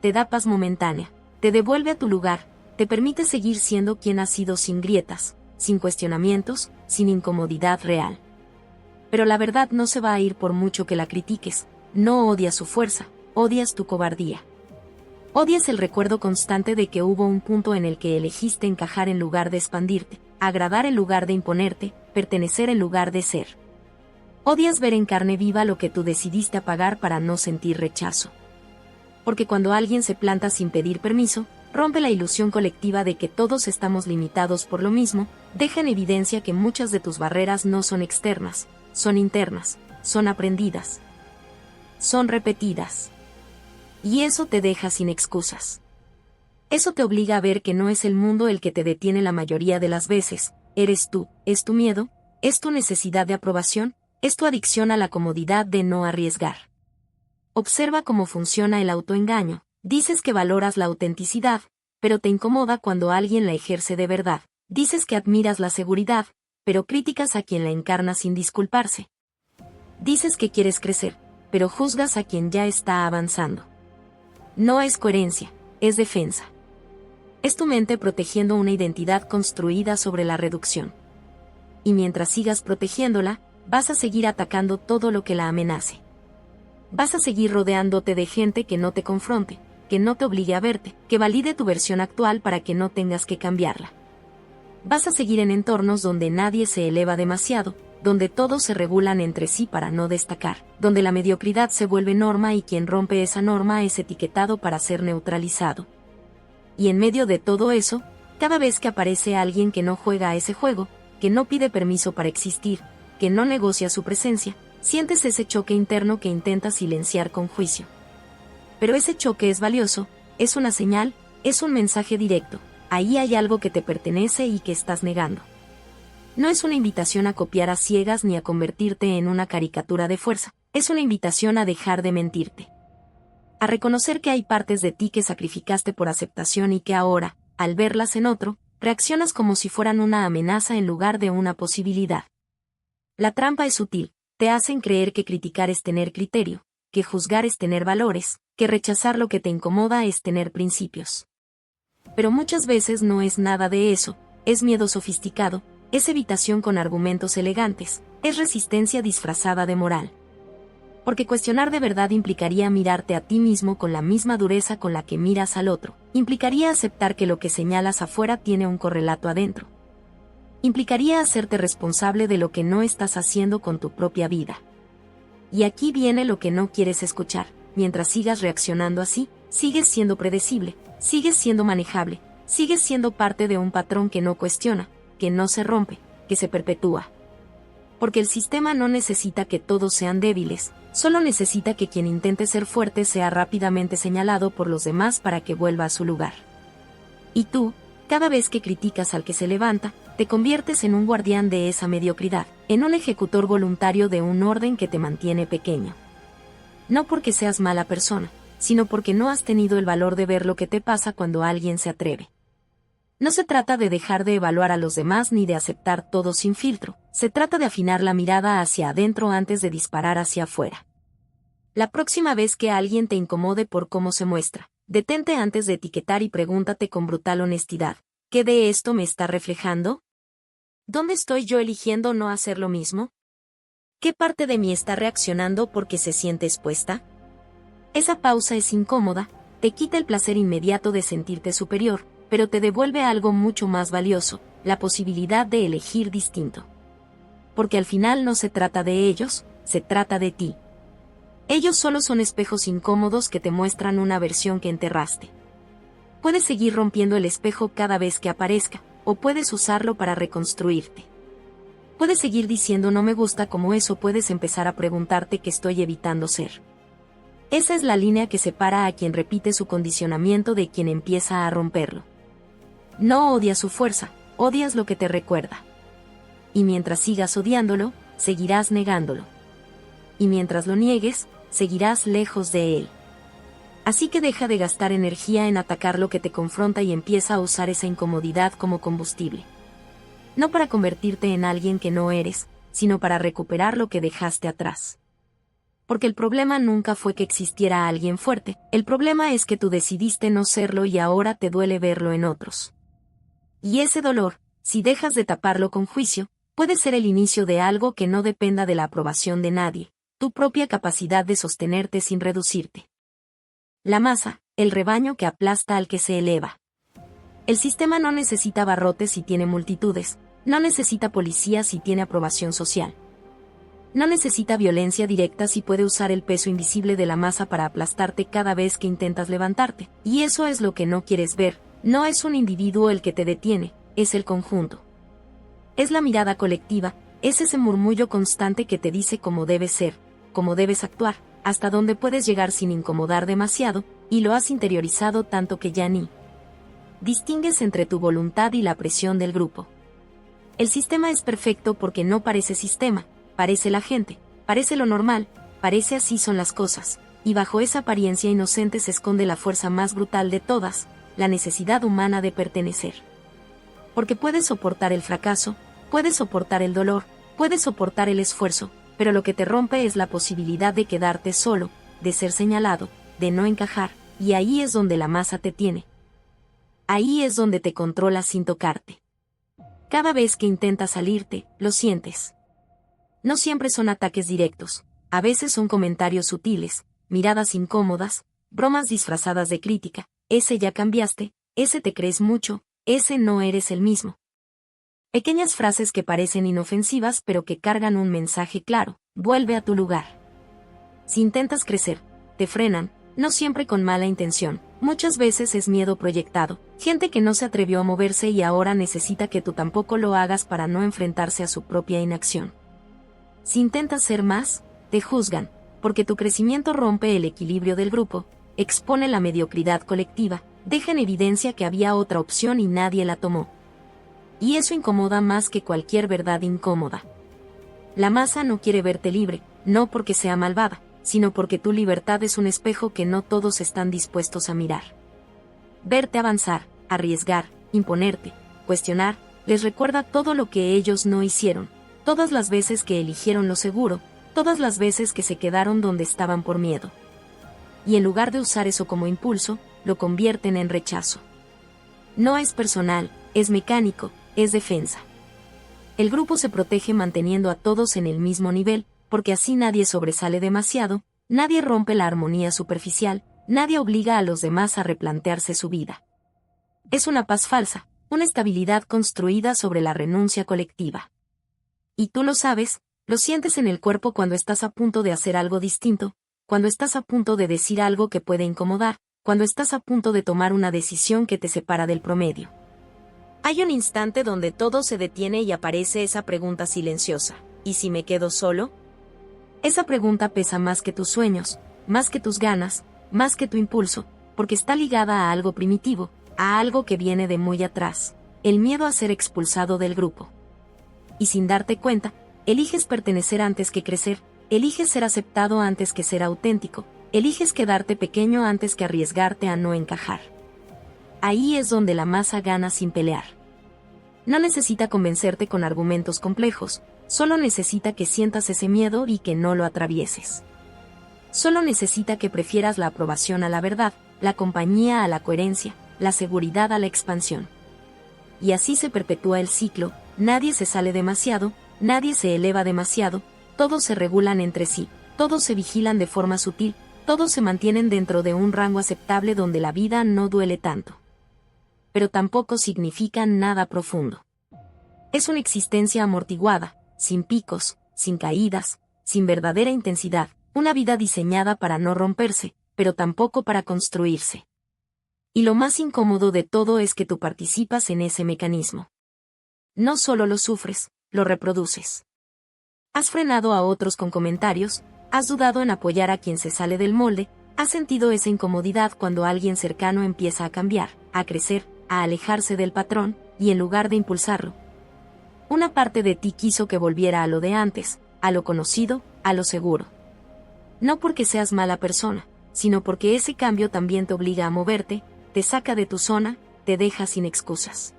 Te da paz momentánea, te devuelve a tu lugar, te permite seguir siendo quien has sido sin grietas, sin cuestionamientos, sin incomodidad real. Pero la verdad no se va a ir por mucho que la critiques, no odias su fuerza, odias tu cobardía. Odias el recuerdo constante de que hubo un punto en el que elegiste encajar en lugar de expandirte, agradar en lugar de imponerte, pertenecer en lugar de ser. Odias ver en carne viva lo que tú decidiste apagar para no sentir rechazo. Porque cuando alguien se planta sin pedir permiso, rompe la ilusión colectiva de que todos estamos limitados por lo mismo, deja en evidencia que muchas de tus barreras no son externas, son internas, son aprendidas, son repetidas. Y eso te deja sin excusas. Eso te obliga a ver que no es el mundo el que te detiene la mayoría de las veces, eres tú, es tu miedo, es tu necesidad de aprobación, es tu adicción a la comodidad de no arriesgar. Observa cómo funciona el autoengaño. Dices que valoras la autenticidad, pero te incomoda cuando alguien la ejerce de verdad. Dices que admiras la seguridad, pero criticas a quien la encarna sin disculparse. Dices que quieres crecer, pero juzgas a quien ya está avanzando. No es coherencia, es defensa. Es tu mente protegiendo una identidad construida sobre la reducción. Y mientras sigas protegiéndola, vas a seguir atacando todo lo que la amenace. Vas a seguir rodeándote de gente que no te confronte, que no te obligue a verte, que valide tu versión actual para que no tengas que cambiarla. Vas a seguir en entornos donde nadie se eleva demasiado, donde todos se regulan entre sí para no destacar, donde la mediocridad se vuelve norma y quien rompe esa norma es etiquetado para ser neutralizado. Y en medio de todo eso, cada vez que aparece alguien que no juega a ese juego, que no pide permiso para existir, que no negocia su presencia, sientes ese choque interno que intenta silenciar con juicio. Pero ese choque es valioso, es una señal, es un mensaje directo, ahí hay algo que te pertenece y que estás negando. No es una invitación a copiar a ciegas ni a convertirte en una caricatura de fuerza, es una invitación a dejar de mentirte. A reconocer que hay partes de ti que sacrificaste por aceptación y que ahora, al verlas en otro, reaccionas como si fueran una amenaza en lugar de una posibilidad. La trampa es sutil, te hacen creer que criticar es tener criterio, que juzgar es tener valores, que rechazar lo que te incomoda es tener principios. Pero muchas veces no es nada de eso, es miedo sofisticado, es evitación con argumentos elegantes, es resistencia disfrazada de moral. Porque cuestionar de verdad implicaría mirarte a ti mismo con la misma dureza con la que miras al otro, implicaría aceptar que lo que señalas afuera tiene un correlato adentro. Implicaría hacerte responsable de lo que no estás haciendo con tu propia vida. Y aquí viene lo que no quieres escuchar, mientras sigas reaccionando así, sigues siendo predecible, sigues siendo manejable, sigues siendo parte de un patrón que no cuestiona, que no se rompe, que se perpetúa. Porque el sistema no necesita que todos sean débiles, solo necesita que quien intente ser fuerte sea rápidamente señalado por los demás para que vuelva a su lugar. Y tú, cada vez que criticas al que se levanta, te conviertes en un guardián de esa mediocridad, en un ejecutor voluntario de un orden que te mantiene pequeño. No porque seas mala persona, sino porque no has tenido el valor de ver lo que te pasa cuando alguien se atreve. No se trata de dejar de evaluar a los demás ni de aceptar todo sin filtro, se trata de afinar la mirada hacia adentro antes de disparar hacia afuera. La próxima vez que alguien te incomode por cómo se muestra, detente antes de etiquetar y pregúntate con brutal honestidad, ¿qué de esto me está reflejando? ¿Dónde estoy yo eligiendo no hacer lo mismo? ¿Qué parte de mí está reaccionando porque se siente expuesta? Esa pausa es incómoda, te quita el placer inmediato de sentirte superior, pero te devuelve algo mucho más valioso, la posibilidad de elegir distinto. Porque al final no se trata de ellos, se trata de ti. Ellos solo son espejos incómodos que te muestran una versión que enterraste. Puedes seguir rompiendo el espejo cada vez que aparezca, o puedes usarlo para reconstruirte. Puedes seguir diciendo no me gusta como eso, puedes empezar a preguntarte qué estoy evitando ser. Esa es la línea que separa a quien repite su condicionamiento de quien empieza a romperlo. No odias su fuerza, odias lo que te recuerda. Y mientras sigas odiándolo, seguirás negándolo. Y mientras lo niegues, seguirás lejos de él. Así que deja de gastar energía en atacar lo que te confronta y empieza a usar esa incomodidad como combustible. No para convertirte en alguien que no eres, sino para recuperar lo que dejaste atrás. Porque el problema nunca fue que existiera alguien fuerte, el problema es que tú decidiste no serlo y ahora te duele verlo en otros. Y ese dolor, si dejas de taparlo con juicio, puede ser el inicio de algo que no dependa de la aprobación de nadie, tu propia capacidad de sostenerte sin reducirte. La masa, el rebaño que aplasta al que se eleva. El sistema no necesita barrotes y tiene multitudes, No necesita policía si tiene aprobación social. No necesita violencia directa si puede usar el peso invisible de la masa para aplastarte cada vez que intentas levantarte. Y eso es lo que no quieres ver. No es un individuo el que te detiene, es el conjunto. Es la mirada colectiva, es ese murmullo constante que te dice cómo debes ser, cómo debes actuar, hasta dónde puedes llegar sin incomodar demasiado, y lo has interiorizado tanto que ya ni distingues entre tu voluntad y la presión del grupo. El sistema es perfecto porque no parece sistema, parece la gente, parece lo normal, parece así son las cosas, y bajo esa apariencia inocente se esconde la fuerza más brutal de todas, la necesidad humana de pertenecer. Porque puedes soportar el fracaso, puedes soportar el dolor, puedes soportar el esfuerzo, pero lo que te rompe es la posibilidad de quedarte solo, de ser señalado, de no encajar, y ahí es donde la masa te tiene. Ahí es donde te controla sin tocarte. Cada vez que intentas salirte, lo sientes. No siempre son ataques directos, a veces son comentarios sutiles, miradas incómodas, bromas disfrazadas de crítica, ese ya cambiaste, ese te crees mucho, ese no eres el mismo. Pequeñas frases que parecen inofensivas pero que cargan un mensaje claro, vuelve a tu lugar. Si intentas crecer, te frenan, no siempre con mala intención, muchas veces es miedo proyectado, gente que no se atrevió a moverse y ahora necesita que tú tampoco lo hagas para no enfrentarse a su propia inacción. Si intentas ser más, te juzgan, porque tu crecimiento rompe el equilibrio del grupo, expone la mediocridad colectiva, deja en evidencia que había otra opción y nadie la tomó. Y eso incomoda más que cualquier verdad incómoda. La masa no quiere verte libre, no porque sea malvada, sino porque tu libertad es un espejo que no todos están dispuestos a mirar. Verte avanzar, arriesgar, imponerte, cuestionar, les recuerda todo lo que ellos no hicieron, todas las veces que eligieron lo seguro, todas las veces que se quedaron donde estaban por miedo. Y en lugar de usar eso como impulso, lo convierten en rechazo. No es personal, es mecánico, es defensa. El grupo se protege manteniendo a todos en el mismo nivel, porque así nadie sobresale demasiado, nadie rompe la armonía superficial, nadie obliga a los demás a replantearse su vida. Es una paz falsa, una estabilidad construida sobre la renuncia colectiva. Y tú lo sabes, lo sientes en el cuerpo cuando estás a punto de hacer algo distinto, cuando estás a punto de decir algo que puede incomodar, cuando estás a punto de tomar una decisión que te separa del promedio. Hay un instante donde todo se detiene y aparece esa pregunta silenciosa, ¿y si me quedo solo? Esa pregunta pesa más que tus sueños, más que tus ganas, más que tu impulso, porque está ligada a algo primitivo, a algo que viene de muy atrás, el miedo a ser expulsado del grupo. Y sin darte cuenta, eliges pertenecer antes que crecer, eliges ser aceptado antes que ser auténtico, eliges quedarte pequeño antes que arriesgarte a no encajar. Ahí es donde la masa gana sin pelear. No necesita convencerte con argumentos complejos, solo necesita que sientas ese miedo y que no lo atravieses. Solo necesita que prefieras la aprobación a la verdad, la compañía a la coherencia, la seguridad a la expansión. Y así se perpetúa el ciclo, nadie se sale demasiado, nadie se eleva demasiado, todos se regulan entre sí, todos se vigilan de forma sutil, todos se mantienen dentro de un rango aceptable donde la vida no duele tanto. Pero tampoco significa nada profundo. Es una existencia amortiguada, sin picos, sin caídas, sin verdadera intensidad, una vida diseñada para no romperse, pero tampoco para construirse. Y lo más incómodo de todo es que tú participas en ese mecanismo. No solo lo sufres, lo reproduces. Has frenado a otros con comentarios, has dudado en apoyar a quien se sale del molde, has sentido esa incomodidad cuando alguien cercano empieza a cambiar, a crecer, a alejarse del patrón, y en lugar de impulsarlo, una parte de ti quiso que volviera a lo de antes, a lo conocido, a lo seguro. No porque seas mala persona, sino porque ese cambio también te obliga a moverte, te saca de tu zona, te deja sin excusas.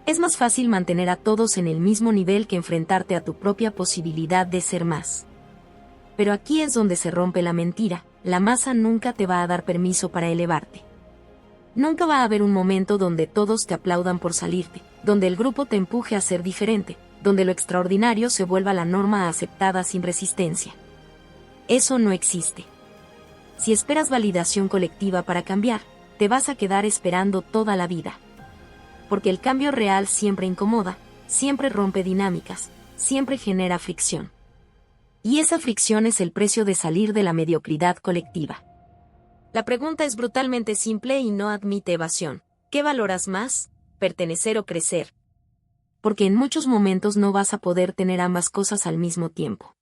Es más fácil mantener a todos en el mismo nivel que enfrentarte a tu propia posibilidad de ser más. Pero aquí es donde se rompe la mentira, la masa nunca te va a dar permiso para elevarte. Nunca va a haber un momento donde todos te aplaudan por salirte, donde el grupo te empuje a ser diferente, donde lo extraordinario se vuelva la norma aceptada sin resistencia. Eso no existe. Si esperas validación colectiva para cambiar, te vas a quedar esperando toda la vida. Porque el cambio real siempre incomoda, siempre rompe dinámicas, siempre genera fricción. Y esa fricción es el precio de salir de la mediocridad colectiva. La pregunta es brutalmente simple y no admite evasión. ¿Qué valoras más? ¿Pertenecer o crecer? Porque en muchos momentos no vas a poder tener ambas cosas al mismo tiempo.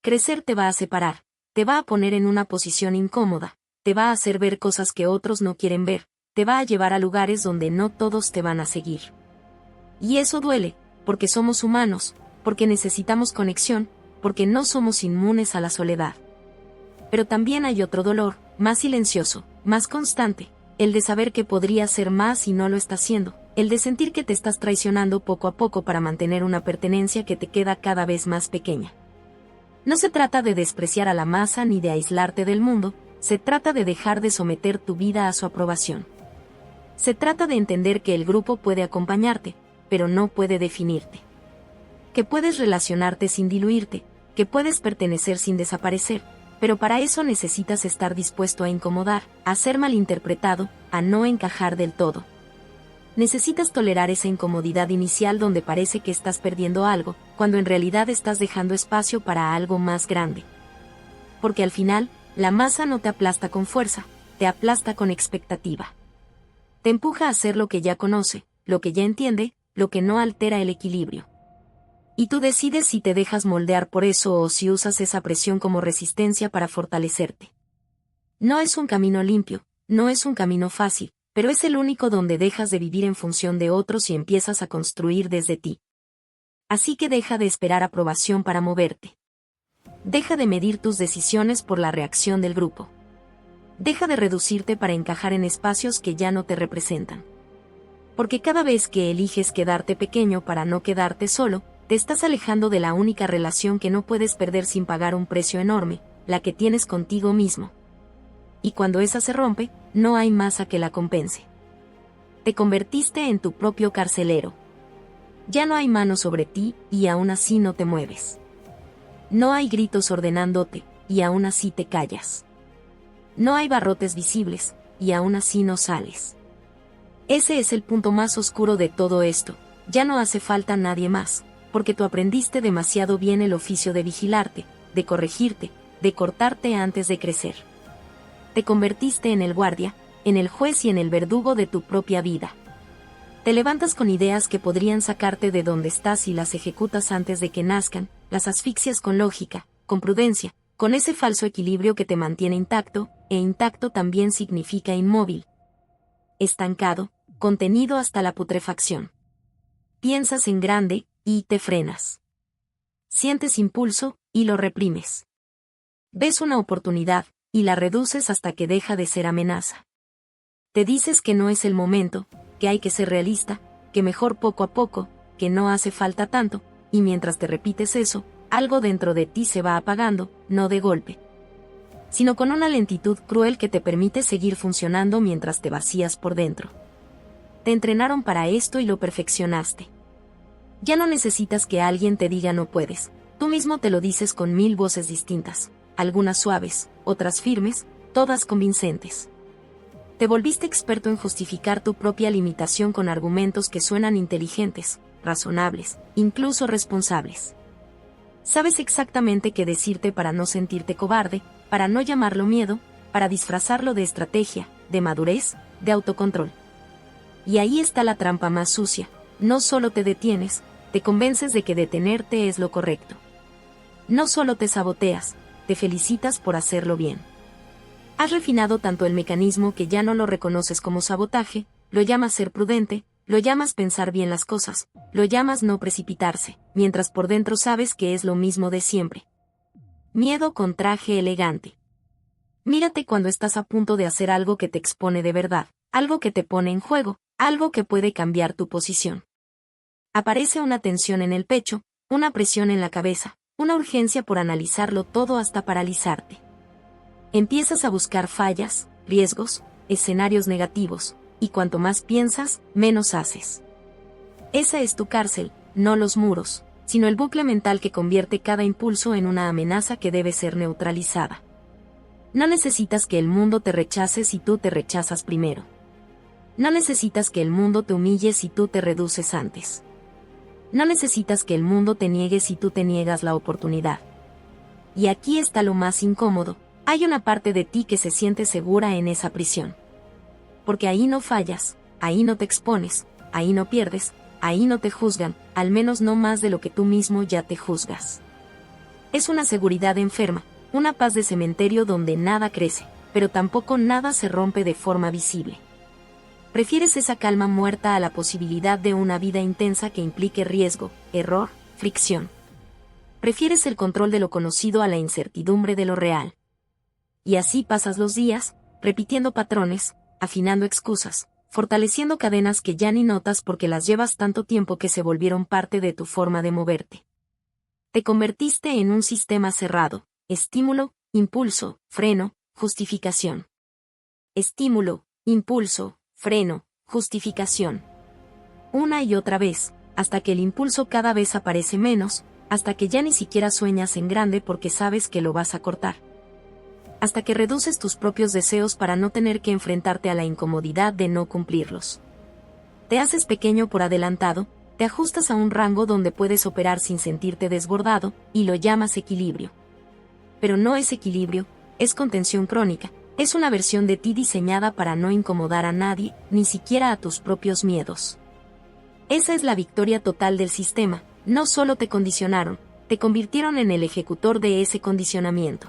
Crecer te va a separar, te va a poner en una posición incómoda, te va a hacer ver cosas que otros no quieren ver, te va a llevar a lugares donde no todos te van a seguir. Y eso duele, porque somos humanos, porque necesitamos conexión, porque no somos inmunes a la soledad. Pero también hay otro dolor, más silencioso, más constante, el de saber que podría ser más y no lo está haciendo, el de sentir que te estás traicionando poco a poco para mantener una pertenencia que te queda cada vez más pequeña. No se trata de despreciar a la masa ni de aislarte del mundo, se trata de dejar de someter tu vida a su aprobación. Se trata de entender que el grupo puede acompañarte, pero no puede definirte. Que puedes relacionarte sin diluirte, que puedes pertenecer sin desaparecer, pero para eso necesitas estar dispuesto a incomodar, a ser malinterpretado, a no encajar del todo. Necesitas tolerar esa incomodidad inicial donde parece que estás perdiendo algo, cuando en realidad estás dejando espacio para algo más grande. Porque al final, la masa no te aplasta con fuerza, te aplasta con expectativa. Te empuja a hacer lo que ya conoce, lo que ya entiende, lo que no altera el equilibrio. Y tú decides si te dejas moldear por eso o si usas esa presión como resistencia para fortalecerte. No es un camino limpio, no es un camino fácil, pero es el único donde dejas de vivir en función de otros y empiezas a construir desde ti. Así que deja de esperar aprobación para moverte. Deja de medir tus decisiones por la reacción del grupo. Deja de reducirte para encajar en espacios que ya no te representan. Porque cada vez que eliges quedarte pequeño para no quedarte solo, te estás alejando de la única relación que no puedes perder sin pagar un precio enorme, la que tienes contigo mismo. Y cuando esa se rompe, no hay masa que la compense. Te convertiste en tu propio carcelero. Ya no hay mano sobre ti, y aún así no te mueves. No hay gritos ordenándote, y aún así te callas. No hay barrotes visibles, y aún así no sales. Ese es el punto más oscuro de todo esto. Ya no hace falta nadie más, porque tú aprendiste demasiado bien el oficio de vigilarte, de corregirte, de cortarte antes de crecer. Te convertiste en el guardia, en el juez y en el verdugo de tu propia vida. Te levantas con ideas que podrían sacarte de donde estás y las ejecutas antes de que nazcan, las asfixias con lógica, con prudencia, con ese falso equilibrio que te mantiene intacto, e intacto también significa inmóvil. Estancado, contenido hasta la putrefacción. Piensas en grande, y te frenas. Sientes impulso, y lo reprimes. Ves una oportunidad, y la reduces hasta que deja de ser amenaza. Te dices que no es el momento, que hay que ser realista, que mejor poco a poco, que no hace falta tanto, y mientras te repites eso, algo dentro de ti se va apagando, no de golpe, sino con una lentitud cruel que te permite seguir funcionando mientras te vacías por dentro. Te entrenaron para esto y lo perfeccionaste. Ya no necesitas que alguien te diga no puedes, tú mismo te lo dices con 1000 voces distintas, algunas suaves, otras firmes, todas convincentes. Te volviste experto en justificar tu propia limitación con argumentos que suenan inteligentes, razonables, incluso responsables. Sabes exactamente qué decirte para no sentirte cobarde, para no llamarlo miedo, para disfrazarlo de estrategia, de madurez, de autocontrol. Y ahí está la trampa más sucia, no solo te detienes, te convences de que detenerte es lo correcto. No solo te saboteas, te felicitas por hacerlo bien. Has refinado tanto el mecanismo que ya no lo reconoces como sabotaje, lo llamas ser prudente, lo llamas pensar bien las cosas, lo llamas no precipitarse, mientras por dentro sabes que es lo mismo de siempre. Miedo con traje elegante. Mírate cuando estás a punto de hacer algo que te expone de verdad, algo que te pone en juego, algo que puede cambiar tu posición. Aparece una tensión en el pecho, una presión en la cabeza, una urgencia por analizarlo todo hasta paralizarte. Empiezas a buscar fallas, riesgos, escenarios negativos, y cuanto más piensas, menos haces. Esa es tu cárcel, no los muros, sino el bucle mental que convierte cada impulso en una amenaza que debe ser neutralizada. No necesitas que el mundo te rechace si tú te rechazas primero. No necesitas que el mundo te humille si tú te reduces antes. No necesitas que el mundo te niegue si tú te niegas la oportunidad. Y aquí está lo más incómodo, hay una parte de ti que se siente segura en esa prisión. Porque ahí no fallas, ahí no te expones, ahí no pierdes, ahí no te juzgan, al menos no más de lo que tú mismo ya te juzgas. Es una seguridad enferma, una paz de cementerio donde nada crece, pero tampoco nada se rompe de forma visible. Prefieres esa calma muerta a la posibilidad de una vida intensa que implique riesgo, error, fricción. Prefieres el control de lo conocido a la incertidumbre de lo real. Y así pasas los días, repitiendo patrones, afinando excusas, fortaleciendo cadenas que ya ni notas porque las llevas tanto tiempo que se volvieron parte de tu forma de moverte. Te convertiste en un sistema cerrado: estímulo, impulso, freno, justificación. Estímulo, impulso, freno, justificación. Una y otra vez, hasta que el impulso cada vez aparece menos, hasta que ya ni siquiera sueñas en grande porque sabes que lo vas a cortar. Hasta que reduces tus propios deseos para no tener que enfrentarte a la incomodidad de no cumplirlos. Te haces pequeño por adelantado, te ajustas a un rango donde puedes operar sin sentirte desbordado, y lo llamas equilibrio. Pero no es equilibrio, es contención crónica, es una versión de ti diseñada para no incomodar a nadie, ni siquiera a tus propios miedos. Esa es la victoria total del sistema, no solo te condicionaron, te convirtieron en el ejecutor de ese condicionamiento.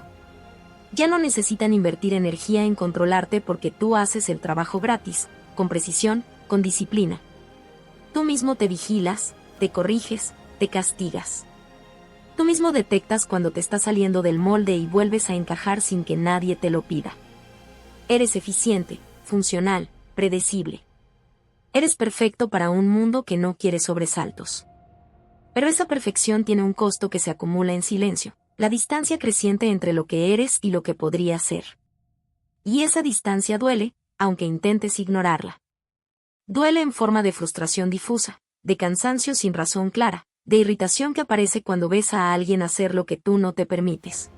Ya no necesitan invertir energía en controlarte porque tú haces el trabajo gratis, con precisión, con disciplina. Tú mismo te vigilas, te corriges, te castigas. Tú mismo detectas cuando te estás saliendo del molde y vuelves a encajar sin que nadie te lo pida. Eres eficiente, funcional, predecible. Eres perfecto para un mundo que no quiere sobresaltos. Pero esa perfección tiene un costo que se acumula en silencio, la distancia creciente entre lo que eres y lo que podría ser. Y esa distancia duele, aunque intentes ignorarla. Duele en forma de frustración difusa, de cansancio sin razón clara, de irritación que aparece cuando ves a alguien hacer lo que tú no te permites.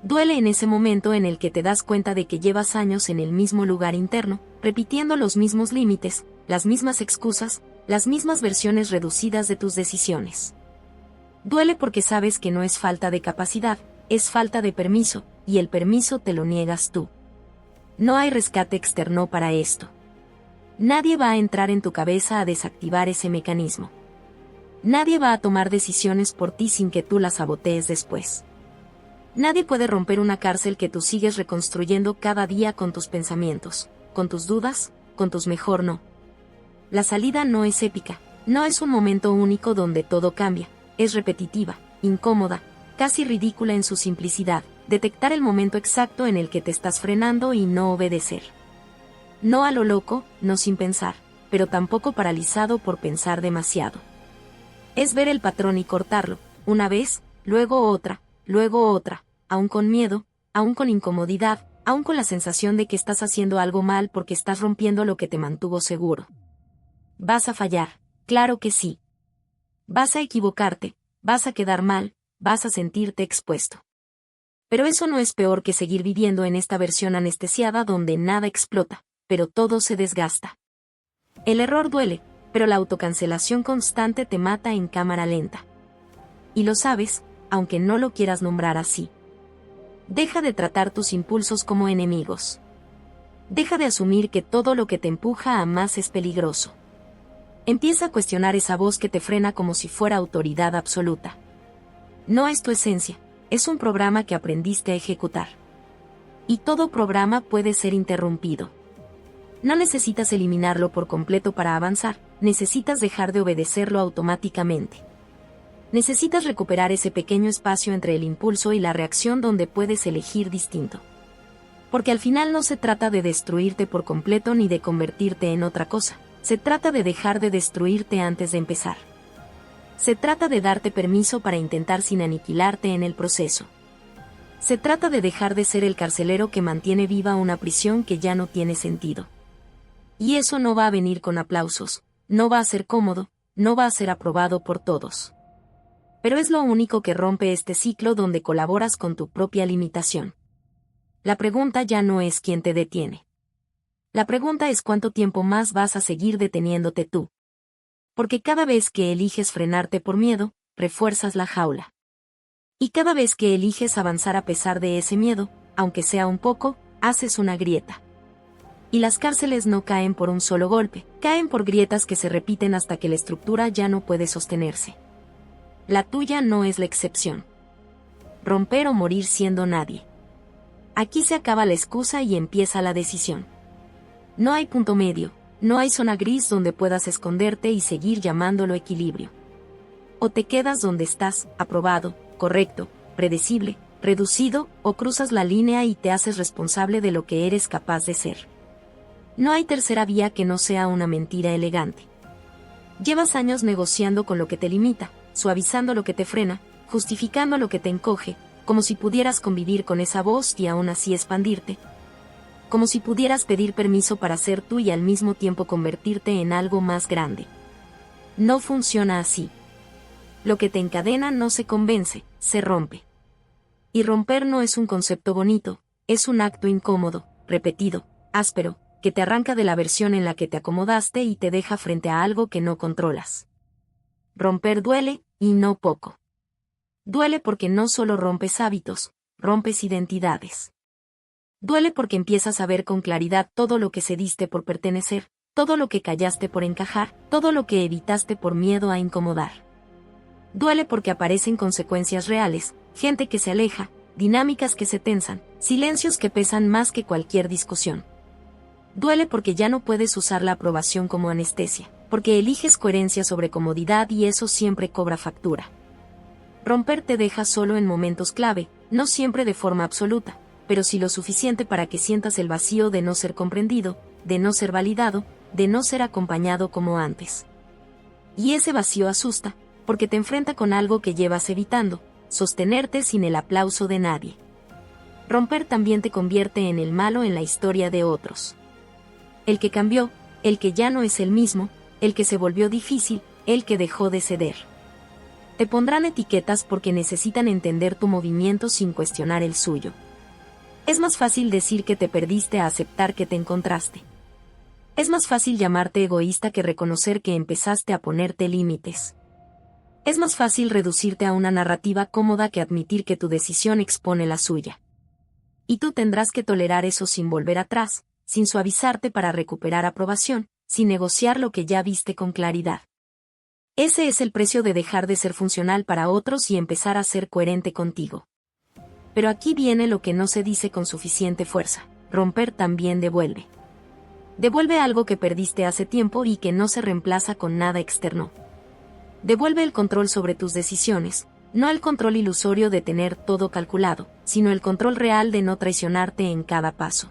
Duele en ese momento en el que te das cuenta de que llevas años en el mismo lugar interno, repitiendo los mismos límites, las mismas excusas, las mismas versiones reducidas de tus decisiones. Duele porque sabes que no es falta de capacidad, es falta de permiso, y el permiso te lo niegas tú. No hay rescate externo para esto. Nadie va a entrar en tu cabeza a desactivar ese mecanismo. Nadie va a tomar decisiones por ti sin que tú las sabotees después. Nadie puede romper una cárcel que tú sigues reconstruyendo cada día con tus pensamientos, con tus dudas, con tus mejor no. La salida no es épica, no es un momento único donde todo cambia, es repetitiva, incómoda, casi ridícula en su simplicidad, detectar el momento exacto en el que te estás frenando y no obedecer. No a lo loco, no sin pensar, pero tampoco paralizado por pensar demasiado. Es ver el patrón y cortarlo, una vez, luego otra, aún con miedo, aún con incomodidad, aún con la sensación de que estás haciendo algo mal porque estás rompiendo lo que te mantuvo seguro. Vas a fallar, claro que sí. Vas a equivocarte, vas a quedar mal, vas a sentirte expuesto. Pero eso no es peor que seguir viviendo en esta versión anestesiada donde nada explota, pero todo se desgasta. El error duele, pero la autocancelación constante te mata en cámara lenta. Y lo sabes, aunque no lo quieras nombrar así. Deja de tratar tus impulsos como enemigos. Deja de asumir que todo lo que te empuja a más es peligroso. Empieza a cuestionar esa voz que te frena como si fuera autoridad absoluta. No es tu esencia, es un programa que aprendiste a ejecutar. Y todo programa puede ser interrumpido. No necesitas eliminarlo por completo para avanzar, necesitas dejar de obedecerlo automáticamente. Necesitas recuperar ese pequeño espacio entre el impulso y la reacción donde puedes elegir distinto. Porque al final no se trata de destruirte por completo ni de convertirte en otra cosa, se trata de dejar de destruirte antes de empezar. Se trata de darte permiso para intentar sin aniquilarte en el proceso. Se trata de dejar de ser el carcelero que mantiene viva una prisión que ya no tiene sentido. Y eso no va a venir con aplausos, no va a ser cómodo, no va a ser aprobado por todos. Pero es lo único que rompe este ciclo donde colaboras con tu propia limitación. La pregunta ya no es quién te detiene. La pregunta es cuánto tiempo más vas a seguir deteniéndote tú. Porque cada vez que eliges frenarte por miedo, refuerzas la jaula. Y cada vez que eliges avanzar a pesar de ese miedo, aunque sea un poco, haces una grieta. Y las cárceles no caen por un solo golpe, caen por grietas que se repiten hasta que la estructura ya no puede sostenerse. La tuya no es la excepción. Romper o morir siendo nadie. Aquí se acaba la excusa y empieza la decisión. No hay punto medio, no hay zona gris donde puedas esconderte y seguir llamándolo equilibrio. O te quedas donde estás, aprobado, correcto, predecible, reducido, o cruzas la línea y te haces responsable de lo que eres capaz de ser. No hay tercera vía que no sea una mentira elegante. Llevas años negociando con lo que te limita, suavizando lo que te frena, justificando lo que te encoge, como si pudieras convivir con esa voz y aún así expandirte. Como si pudieras pedir permiso para ser tú y al mismo tiempo convertirte en algo más grande. No funciona así. Lo que te encadena no se convence, se rompe. Y romper no es un concepto bonito, es un acto incómodo, repetido, áspero, que te arranca de la versión en la que te acomodaste y te deja frente a algo que no controlas. Romper duele, y no poco. Duele porque no solo rompes hábitos, rompes identidades. Duele porque empiezas a ver con claridad todo lo que cediste por pertenecer, todo lo que callaste por encajar, todo lo que evitaste por miedo a incomodar. Duele porque aparecen consecuencias reales, gente que se aleja, dinámicas que se tensan, silencios que pesan más que cualquier discusión. Duele porque ya no puedes usar la aprobación como anestesia, porque eliges coherencia sobre comodidad y eso siempre cobra factura. Romper te deja solo en momentos clave, no siempre de forma absoluta, pero sí lo suficiente para que sientas el vacío de no ser comprendido, de no ser validado, de no ser acompañado como antes. Y ese vacío asusta, porque te enfrenta con algo que llevas evitando, sostenerte sin el aplauso de nadie. Romper también te convierte en el malo en la historia de otros. El que cambió, el que ya no es el mismo, el que se volvió difícil, el que dejó de ceder. Te pondrán etiquetas porque necesitan entender tu movimiento sin cuestionar el suyo. Es más fácil decir que te perdiste a aceptar que te encontraste. Es más fácil llamarte egoísta que reconocer que empezaste a ponerte límites. Es más fácil reducirte a una narrativa cómoda que admitir que tu decisión expone la suya. Y tú tendrás que tolerar eso sin volver atrás, sin suavizarte para recuperar aprobación, sin negociar lo que ya viste con claridad. Ese es el precio de dejar de ser funcional para otros y empezar a ser coherente contigo. Pero aquí viene lo que no se dice con suficiente fuerza: romper también devuelve. Devuelve algo que perdiste hace tiempo y que no se reemplaza con nada externo. Devuelve el control sobre tus decisiones, no el control ilusorio de tener todo calculado, sino el control real de no traicionarte en cada paso.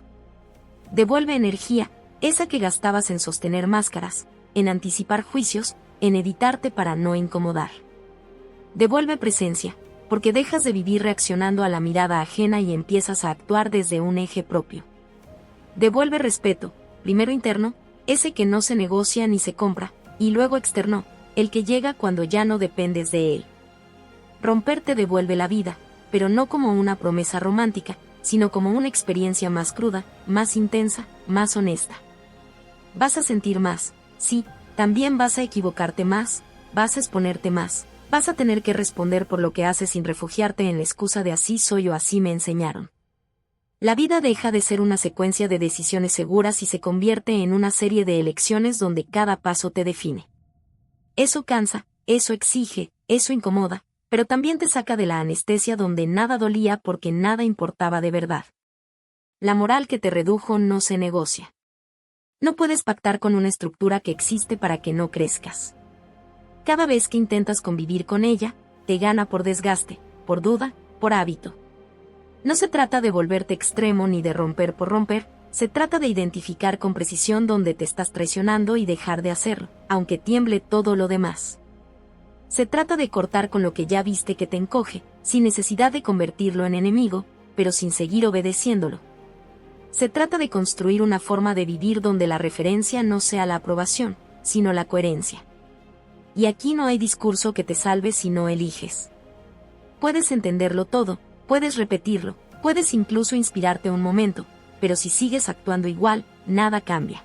Devuelve energía, esa que gastabas en sostener máscaras, en anticipar juicios, en evitarte para no incomodar. Devuelve presencia, porque dejas de vivir reaccionando a la mirada ajena y empiezas a actuar desde un eje propio. Devuelve respeto, primero interno, ese que no se negocia ni se compra, y luego externo, el que llega cuando ya no dependes de él. Romper te devuelve la vida, pero no como una promesa romántica, sino como una experiencia más cruda, más intensa, más honesta. Vas a sentir más, sí, también vas a equivocarte más, vas a exponerte más, vas a tener que responder por lo que haces sin refugiarte en la excusa de así soy o así me enseñaron. La vida deja de ser una secuencia de decisiones seguras y se convierte en una serie de elecciones donde cada paso te define. Eso cansa, eso exige, eso incomoda, pero también te saca de la anestesia donde nada dolía porque nada importaba de verdad. La moral que te redujo no se negocia. No puedes pactar con una estructura que existe para que no crezcas. Cada vez que intentas convivir con ella, te gana por desgaste, por duda, por hábito. No se trata de volverte extremo ni de romper por romper, se trata de identificar con precisión dónde te estás traicionando y dejar de hacerlo, aunque tiemble todo lo demás. Se trata de cortar con lo que ya viste que te encoge, sin necesidad de convertirlo en enemigo, pero sin seguir obedeciéndolo. Se trata de construir una forma de vivir donde la referencia no sea la aprobación, sino la coherencia. Y aquí no hay discurso que te salve si no eliges. Puedes entenderlo todo, puedes repetirlo, puedes incluso inspirarte un momento, pero si sigues actuando igual, nada cambia.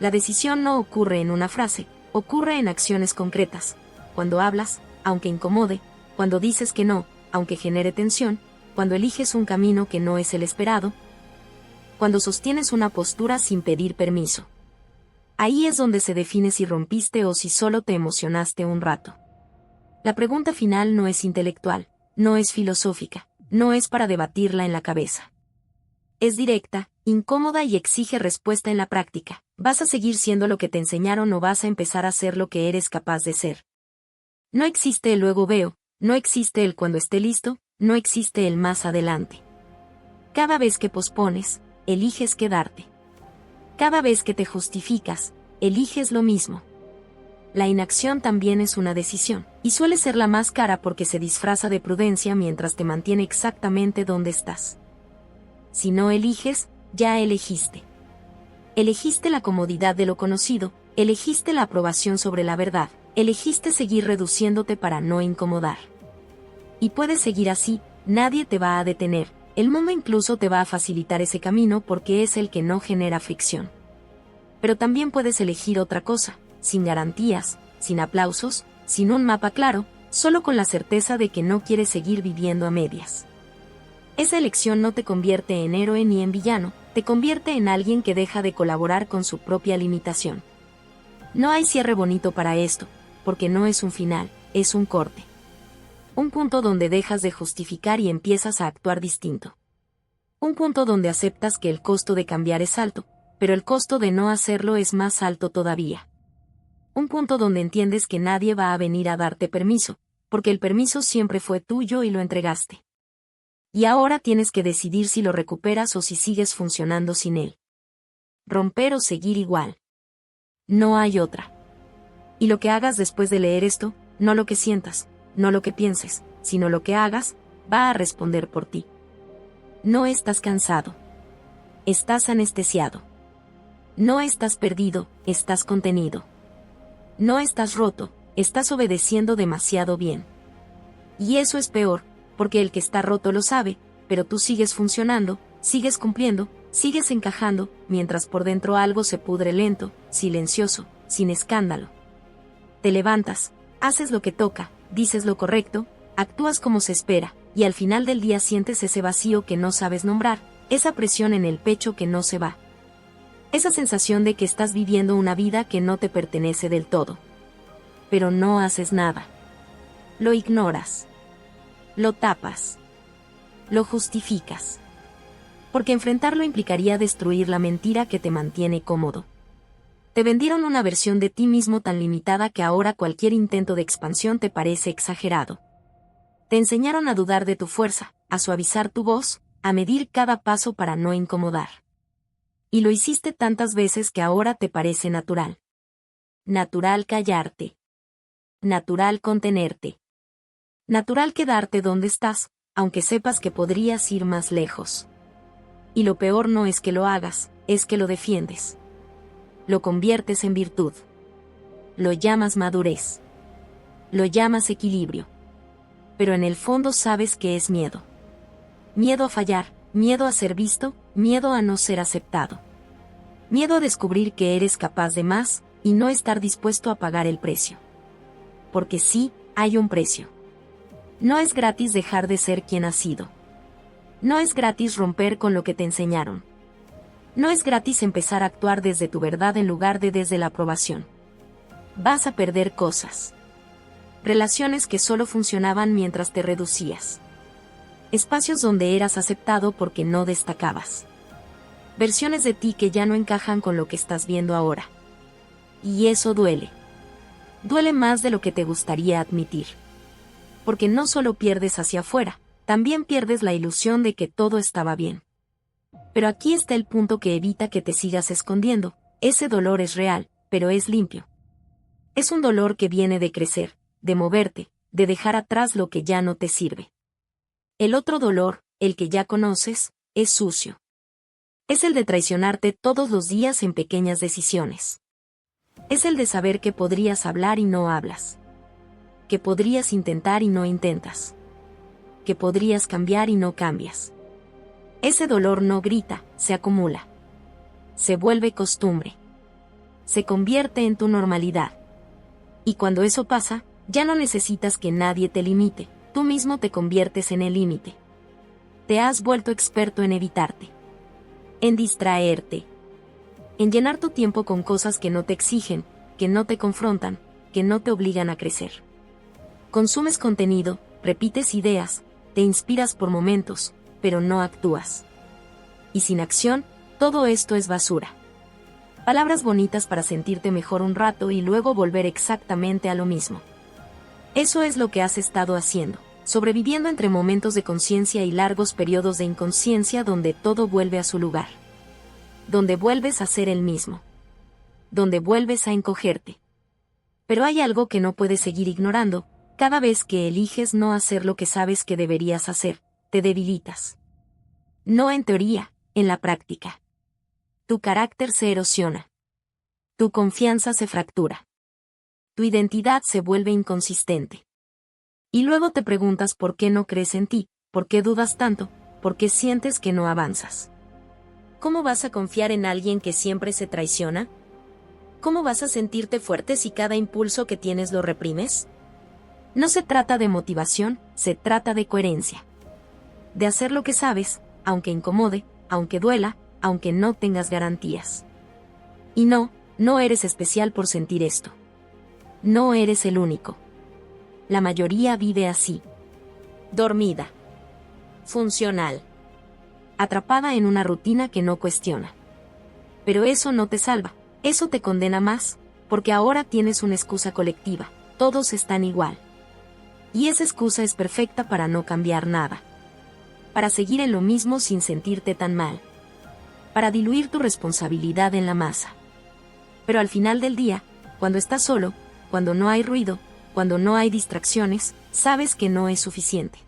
La decisión no ocurre en una frase, Ocurre en acciones concretas, cuando hablas, aunque incomode, cuando dices que no, aunque genere tensión, cuando eliges un camino que no es el esperado, cuando sostienes una postura sin pedir permiso. Ahí es donde se define si rompiste o si solo te emocionaste un rato. La pregunta final no es intelectual, no es filosófica, no es para debatirla en la cabeza. Es directa, incómoda y exige respuesta en la práctica. ¿Vas a seguir siendo lo que te enseñaron o vas a empezar a ser lo que eres capaz de ser? No existe el luego veo, no existe el cuando esté listo, no existe el más adelante. Cada vez que pospones, eliges quedarte. Cada vez que te justificas, eliges lo mismo. La inacción también es una decisión, y suele ser la más cara porque se disfraza de prudencia mientras te mantiene exactamente donde estás. Si no eliges, ya elegiste. Elegiste la comodidad de lo conocido, elegiste la aprobación sobre la verdad, elegiste seguir reduciéndote para no incomodar. Y puedes seguir así, nadie te va a detener, el mundo incluso te va a facilitar ese camino porque es el que no genera fricción. Pero también puedes elegir otra cosa, sin garantías, sin aplausos, sin un mapa claro, solo con la certeza de que no quieres seguir viviendo a medias. Esa elección no te convierte en héroe ni en villano, te convierte en alguien que deja de colaborar con su propia limitación. No hay cierre bonito para esto, porque no es un final, es un corte. Un punto donde dejas de justificar y empiezas a actuar distinto. Un punto donde aceptas que el costo de cambiar es alto, pero el costo de no hacerlo es más alto todavía. Un punto donde entiendes que nadie va a venir a darte permiso, porque el permiso siempre fue tuyo y lo entregaste. Y ahora tienes que decidir si lo recuperas o si sigues funcionando sin él. Romper o seguir igual. No hay otra. Y lo que hagas después de leer esto, no lo que sientas, no lo que pienses, sino lo que hagas, va a responder por ti. No estás cansado. Estás anestesiado. No estás perdido, estás contenido. No estás roto, estás obedeciendo demasiado bien. Y eso es peor, porque el que está roto lo sabe, pero tú sigues funcionando, sigues cumpliendo, sigues encajando, mientras por dentro algo se pudre lento, silencioso, sin escándalo. Te levantas, haces lo que toca, dices lo correcto, actúas como se espera, y al final del día sientes ese vacío que no sabes nombrar, esa presión en el pecho que no se va. Esa sensación de que estás viviendo una vida que no te pertenece del todo. Pero no haces nada. Lo ignoras. Lo tapas. Lo justificas. Porque enfrentarlo implicaría destruir la mentira que te mantiene cómodo. Te vendieron una versión de ti mismo tan limitada que ahora cualquier intento de expansión te parece exagerado. Te enseñaron a dudar de tu fuerza, a suavizar tu voz, a medir cada paso para no incomodar. Y lo hiciste tantas veces que ahora te parece natural. Natural callarte. Natural contenerte. Natural quedarte donde estás, aunque sepas que podrías ir más lejos. Y lo peor no es que lo hagas, es que lo defiendes. Lo conviertes en virtud. Lo llamas madurez. Lo llamas equilibrio. Pero en el fondo sabes que es miedo. Miedo a fallar, miedo a ser visto, miedo a no ser aceptado. Miedo a descubrir que eres capaz de más, y no estar dispuesto a pagar el precio. Porque sí, hay un precio. No es gratis dejar de ser quien has sido. No es gratis romper con lo que te enseñaron. No es gratis empezar a actuar desde tu verdad en lugar de desde la aprobación. Vas a perder cosas. Relaciones que solo funcionaban mientras te reducías. Espacios donde eras aceptado porque no destacabas. Versiones de ti que ya no encajan con lo que estás viendo ahora. Y eso duele. Duele más de lo que te gustaría admitir. Porque no solo pierdes hacia afuera, también pierdes la ilusión de que todo estaba bien. Pero aquí está el punto que evita que te sigas escondiendo. Ese dolor es real, pero es limpio. Es un dolor que viene de crecer, de moverte, de dejar atrás lo que ya no te sirve. El otro dolor, el que ya conoces, es sucio. Es el de traicionarte todos los días en pequeñas decisiones. Es el de saber que podrías hablar y no hablas. Que podrías intentar y no intentas. Que podrías cambiar y no cambias. Ese dolor no grita, se acumula. Se vuelve costumbre. Se convierte en tu normalidad. Y cuando eso pasa, ya no necesitas que nadie te limite, tú mismo te conviertes en el límite. Te has vuelto experto en evitarte, en distraerte, en llenar tu tiempo con cosas que no te exigen, que no te confrontan, que no te obligan a crecer. Consumes contenido, repites ideas, te inspiras por momentos, pero no actúas. Y sin acción, todo esto es basura. Palabras bonitas para sentirte mejor un rato y luego volver exactamente a lo mismo. Eso es lo que has estado haciendo, sobreviviendo entre momentos de conciencia y largos periodos de inconsciencia donde todo vuelve a su lugar. Donde vuelves a ser el mismo. Donde vuelves a encogerte. Pero hay algo que no puedes seguir ignorando, cada vez que eliges no hacer lo que sabes que deberías hacer, te debilitas. No en teoría, en la práctica. Tu carácter se erosiona. Tu confianza se fractura. Tu identidad se vuelve inconsistente. Y luego te preguntas por qué no crees en ti, por qué dudas tanto, por qué sientes que no avanzas. ¿Cómo vas a confiar en alguien que siempre se traiciona? ¿Cómo vas a sentirte fuerte si cada impulso que tienes lo reprimes? No se trata de motivación, se trata de coherencia. De hacer lo que sabes, aunque incomode, aunque duela, aunque no tengas garantías. Y no eres especial por sentir esto. No eres el único. La mayoría vive así. Dormida. Funcional. Atrapada en una rutina que no cuestiona. Pero eso no te salva, eso te condena más, porque ahora tienes una excusa colectiva, todos están igual. Y esa excusa es perfecta para no cambiar nada. Para seguir en lo mismo sin sentirte tan mal. Para diluir tu responsabilidad en la masa. Pero al final del día, cuando estás solo, cuando no hay ruido, cuando no hay distracciones, sabes que no es suficiente.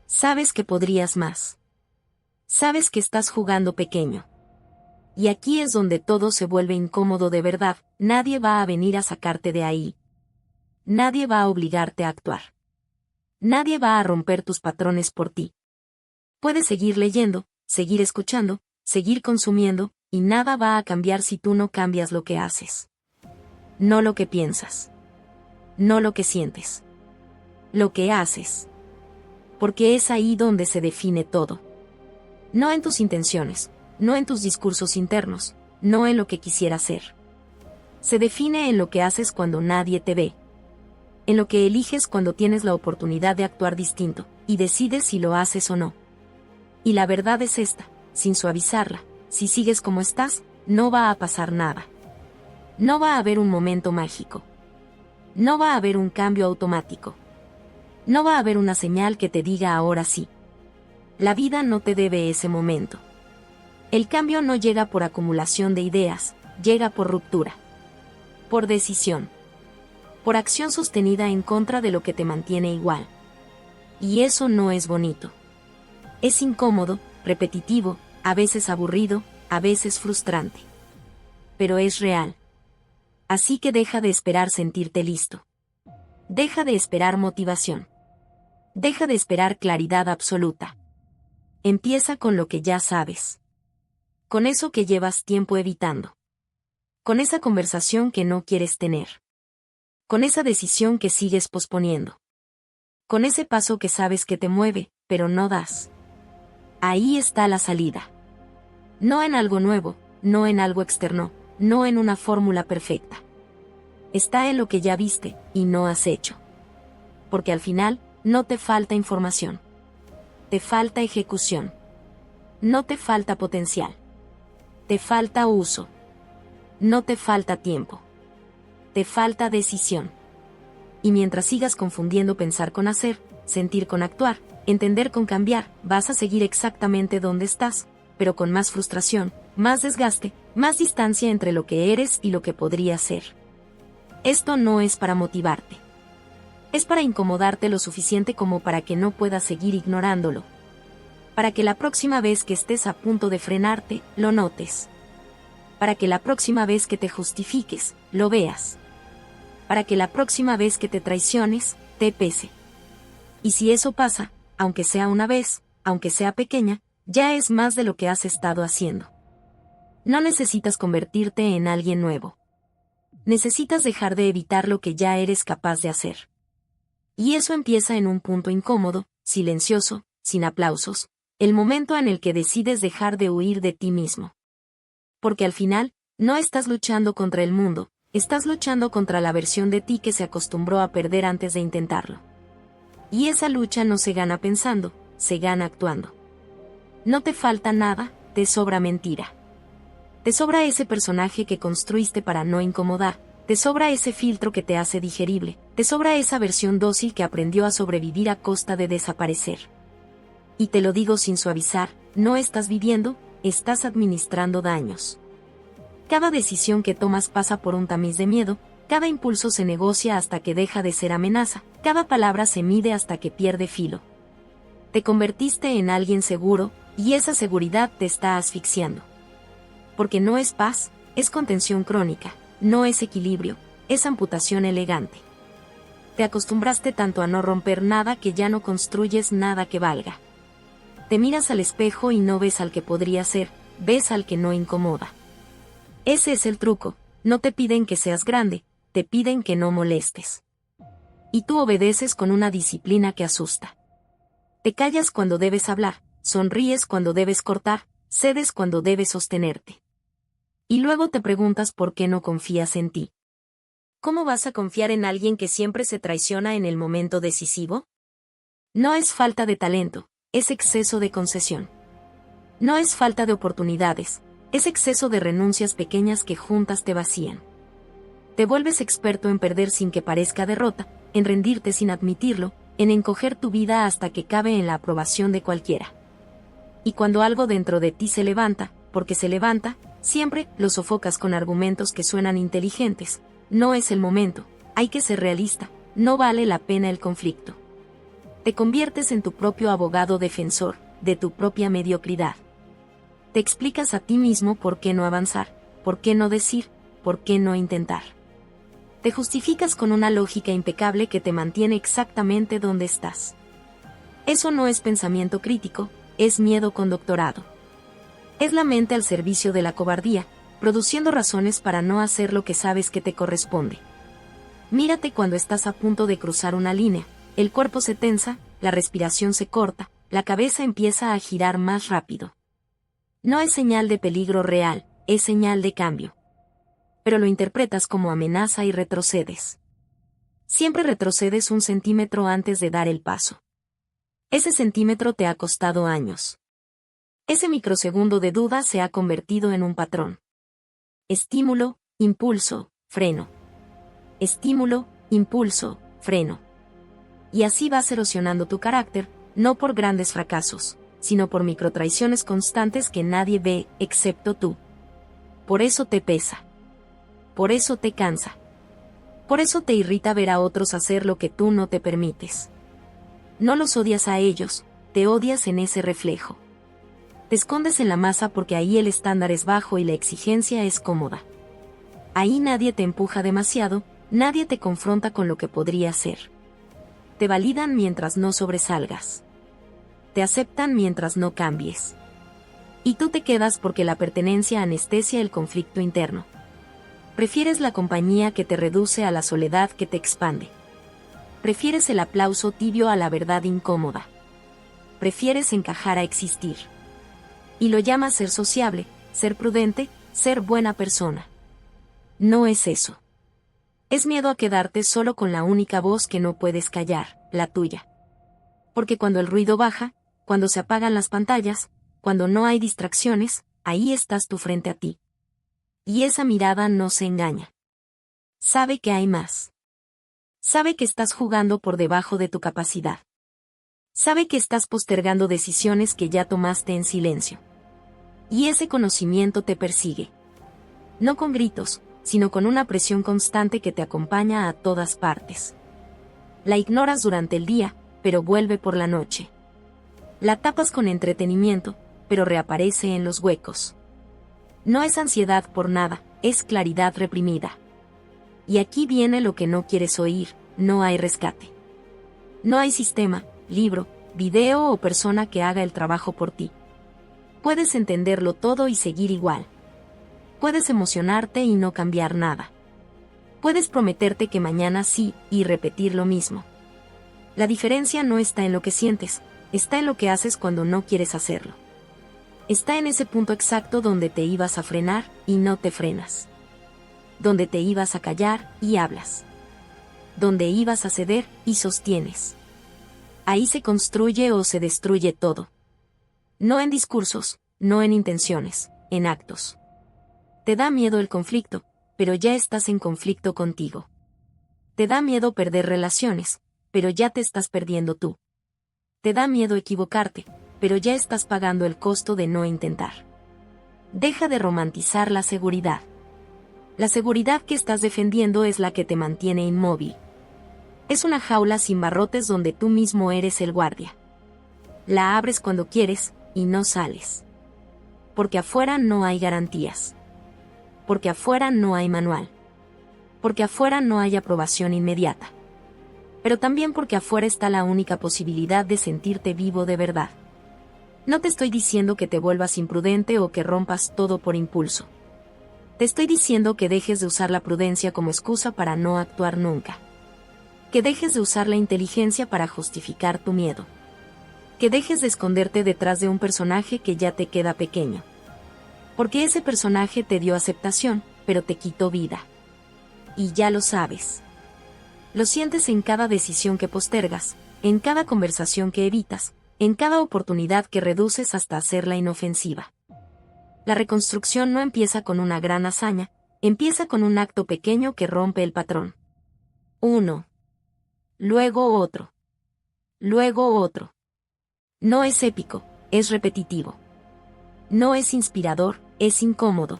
Sabes que podrías más. Sabes que estás jugando pequeño. Y aquí es donde todo se vuelve incómodo de verdad, nadie va a venir a sacarte de ahí. Nadie va a obligarte a actuar. Nadie va a romper tus patrones por ti. Puedes seguir leyendo, seguir escuchando, seguir consumiendo, y nada va a cambiar si tú no cambias lo que haces. No lo que piensas. No lo que sientes. Lo que haces. Porque es ahí donde se define todo. No en tus intenciones, no en tus discursos internos, no en lo que quisieras ser. Se define en lo que haces cuando nadie te ve. En lo que eliges cuando tienes la oportunidad de actuar distinto, y decides si lo haces o no. Y la verdad es esta, sin suavizarla, si sigues como estás, no va a pasar nada. No va a haber un momento mágico. No va a haber un cambio automático. No va a haber una señal que te diga ahora sí. La vida no te debe ese momento. El cambio no llega por acumulación de ideas, llega por ruptura. Por decisión. Por acción sostenida en contra de lo que te mantiene igual. Y eso no es bonito. Es incómodo, repetitivo, a veces aburrido, a veces frustrante. Pero es real. Así que deja de esperar sentirte listo. Deja de esperar motivación. Deja de esperar claridad absoluta. Empieza con lo que ya sabes. Con eso que llevas tiempo evitando. Con esa conversación que no quieres tener. Con esa decisión que sigues posponiendo. Con ese paso que sabes que te mueve, pero no das. Ahí está la salida. No en algo nuevo, no en algo externo, no en una fórmula perfecta. Está en lo que ya viste, y no has hecho. Porque al final, no te falta información. Te falta ejecución. No te falta potencial. Te falta uso. No te falta tiempo. Te falta decisión. Y mientras sigas confundiendo pensar con hacer, sentir con actuar, entender con cambiar, vas a seguir exactamente donde estás, pero con más frustración, más desgaste, más distancia entre lo que eres y lo que podrías ser. Esto no es para motivarte. Es para incomodarte lo suficiente como para que no puedas seguir ignorándolo. Para que la próxima vez que estés a punto de frenarte, lo notes. Para que la próxima vez que te justifiques, lo veas. Para que la próxima vez que te traiciones, te pese. Y si eso pasa, aunque sea una vez, aunque sea pequeña, ya es más de lo que has estado haciendo. No necesitas convertirte en alguien nuevo. Necesitas dejar de evitar lo que ya eres capaz de hacer. Y eso empieza en un punto incómodo, silencioso, sin aplausos, el momento en el que decides dejar de huir de ti mismo. Porque al final, no estás luchando contra el mundo, estás luchando contra la versión de ti que se acostumbró a perder antes de intentarlo. Y esa lucha no se gana pensando, se gana actuando. No te falta nada, te sobra mentira. Te sobra ese personaje que construiste para no incomodar, te sobra ese filtro que te hace digerible, te sobra esa versión dócil que aprendió a sobrevivir a costa de desaparecer. Y te lo digo sin suavizar, no estás viviendo, estás administrando daños. Cada decisión que tomas pasa por un tamiz de miedo, cada impulso se negocia hasta que deja de ser amenaza, cada palabra se mide hasta que pierde filo. Te convertiste en alguien seguro, y esa seguridad te está asfixiando. Porque no es paz, es contención crónica, no es equilibrio, es amputación elegante. Te acostumbraste tanto a no romper nada que ya no construyes nada que valga. Te miras al espejo y no ves al que podría ser, ves al que no incomoda. Ese es el truco, no te piden que seas grande, te piden que no molestes. Y tú obedeces con una disciplina que asusta. Te callas cuando debes hablar, sonríes cuando debes cortar, cedes cuando debes sostenerte. Y luego te preguntas por qué no confías en ti. ¿Cómo vas a confiar en alguien que siempre se traiciona en el momento decisivo? No es falta de talento, es exceso de concesión. No es falta de oportunidades, es exceso de renuncias pequeñas que juntas te vacían. Te vuelves experto en perder sin que parezca derrota, en rendirte sin admitirlo, en encoger tu vida hasta que cabe en la aprobación de cualquiera. Y cuando algo dentro de ti se levanta, porque se levanta, siempre lo sofocas con argumentos que suenan inteligentes. No es el momento, hay que ser realista, no vale la pena el conflicto. Te conviertes en tu propio abogado defensor, de tu propia mediocridad. Te explicas a ti mismo por qué no avanzar, por qué no decir, por qué no intentar. Te justificas con una lógica impecable que te mantiene exactamente donde estás. Eso no es pensamiento crítico, es miedo con doctorado. Es la mente al servicio de la cobardía, produciendo razones para no hacer lo que sabes que te corresponde. Mírate cuando estás a punto de cruzar una línea, el cuerpo se tensa, la respiración se corta, la cabeza empieza a girar más rápido. No es señal de peligro real, es señal de cambio. Pero lo interpretas como amenaza y retrocedes. Siempre retrocedes un centímetro antes de dar el paso. Ese centímetro te ha costado años. Ese microsegundo de duda se ha convertido en un patrón. Estímulo, impulso, freno. Estímulo, impulso, freno. Y así vas erosionando tu carácter, no por grandes fracasos, sino por microtraiciones constantes que nadie ve, excepto tú. Por eso te pesa. Por eso te cansa. Por eso te irrita ver a otros hacer lo que tú no te permites. No los odias a ellos, te odias en ese reflejo. Te escondes en la masa porque ahí el estándar es bajo y la exigencia es cómoda. Ahí nadie te empuja demasiado, nadie te confronta con lo que podría ser. Te validan mientras no sobresalgas. Te aceptan mientras no cambies. Y tú te quedas porque la pertenencia anestesia el conflicto interno. Prefieres la compañía que te reduce a la soledad que te expande. Prefieres el aplauso tibio a la verdad incómoda. Prefieres encajar a existir. Y lo llamas ser sociable, ser prudente, ser buena persona. No es eso. Es miedo a quedarte solo con la única voz que no puedes callar, la tuya. Porque cuando el ruido baja, cuando se apagan las pantallas, cuando no hay distracciones, ahí estás tú frente a ti. Y esa mirada no se engaña. Sabe que hay más. Sabe que estás jugando por debajo de tu capacidad. Sabe que estás postergando decisiones que ya tomaste en silencio. Y ese conocimiento te persigue. No con gritos, sino con una presión constante que te acompaña a todas partes. La ignoras durante el día, pero vuelve por la noche. La tapas con entretenimiento, pero reaparece en los huecos. No es ansiedad por nada, es claridad reprimida. Y aquí viene lo que no quieres oír, no hay rescate. No hay sistema, libro, video o persona que haga el trabajo por ti. Puedes entenderlo todo y seguir igual. Puedes emocionarte y no cambiar nada. Puedes prometerte que mañana sí, y repetir lo mismo. La diferencia no está en lo que sientes, está en lo que haces cuando no quieres hacerlo. Está en ese punto exacto donde te ibas a frenar, y no te frenas. Donde te ibas a callar, y hablas. Donde ibas a ceder, y sostienes. Ahí se construye o se destruye todo. No en discursos, no en intenciones, en actos. Te da miedo el conflicto, pero ya estás en conflicto contigo. Te da miedo perder relaciones, pero ya te estás perdiendo tú. Te da miedo equivocarte, pero ya estás pagando el costo de no intentar. Deja de romantizar la seguridad. La seguridad que estás defendiendo es la que te mantiene inmóvil. Es una jaula sin barrotes donde tú mismo eres el guardia. La abres cuando quieres, y no sales. Porque afuera no hay garantías. Porque afuera no hay manual. Porque afuera no hay aprobación inmediata. Pero también porque afuera está la única posibilidad de sentirte vivo de verdad. No te estoy diciendo que te vuelvas imprudente o que rompas todo por impulso. Te estoy diciendo que dejes de usar la prudencia como excusa para no actuar nunca. Que dejes de usar la inteligencia para justificar tu miedo. Que dejes de esconderte detrás de un personaje que ya te queda pequeño. Porque ese personaje te dio aceptación, pero te quitó vida. Y ya lo sabes. Lo sientes en cada decisión que postergas, en cada conversación que evitas, en cada oportunidad que reduces hasta hacerla inofensiva. La reconstrucción no empieza con una gran hazaña, empieza con un acto pequeño que rompe el patrón. Uno. Luego otro. Luego otro. No es épico, es repetitivo. No es inspirador, es incómodo.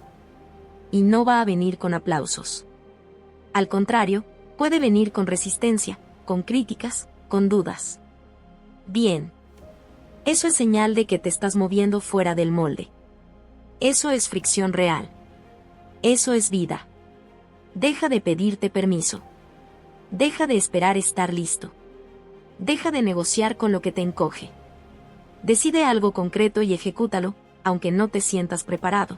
Y no va a venir con aplausos. Al contrario, puede venir con resistencia, con críticas, con dudas. Bien. Eso es señal de que te estás moviendo fuera del molde. Eso es fricción real. Eso es vida. Deja de pedirte permiso. Deja de esperar estar listo. Deja de negociar con lo que te encoge. Decide algo concreto y ejecútalo, aunque no te sientas preparado.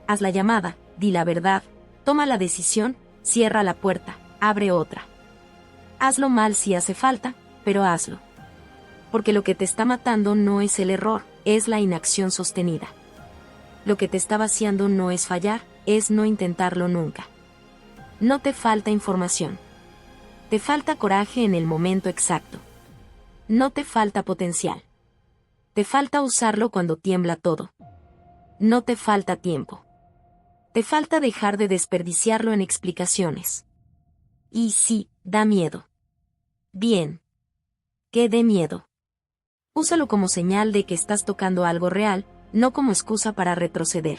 Haz la llamada, di la verdad, toma la decisión, cierra la puerta, abre otra. Hazlo mal si hace falta, pero hazlo. Porque lo que te está matando no es el error, es la inacción sostenida. Lo que te está vaciando no es fallar, es no intentarlo nunca. No te falta información. Te falta coraje en el momento exacto. No te falta potencial. Te falta usarlo cuando tiembla todo. No te falta tiempo. Te falta dejar de desperdiciarlo en explicaciones. Y sí, da miedo. Bien. ¿Qué dé miedo? Úsalo como señal de que estás tocando algo real, no como excusa para retroceder.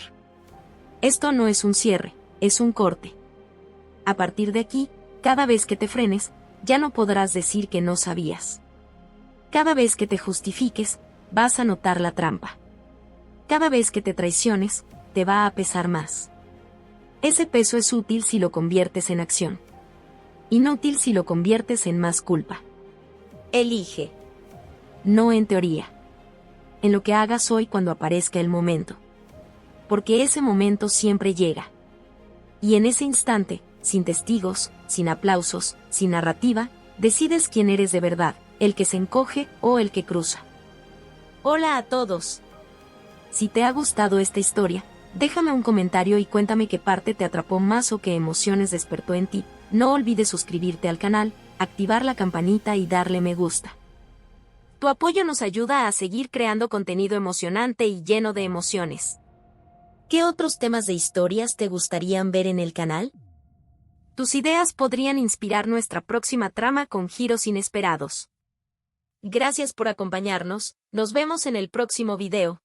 Esto no es un cierre, es un corte. A partir de aquí, cada vez que te frenes, ya no podrás decir que no sabías. Cada vez que te justifiques, vas a notar la trampa. Cada vez que te traiciones, te va a pesar más. Ese peso es útil si lo conviertes en acción. Inútil si lo conviertes en más culpa. Elige. No en teoría. En lo que hagas hoy cuando aparezca el momento. Porque ese momento siempre llega. Y en ese instante, sin testigos, sin aplausos, sin narrativa, decides quién eres de verdad, el que se encoge o el que cruza. Hola a todos. Si te ha gustado esta historia, déjame un comentario y cuéntame qué parte te atrapó más o qué emociones despertó en ti. No olvides suscribirte al canal, activar la campanita y darle me gusta. Tu apoyo nos ayuda a seguir creando contenido emocionante y lleno de emociones. ¿Qué otros temas de historias te gustarían ver en el canal? Tus ideas podrían inspirar nuestra próxima trama con giros inesperados. Gracias por acompañarnos, nos vemos en el próximo video.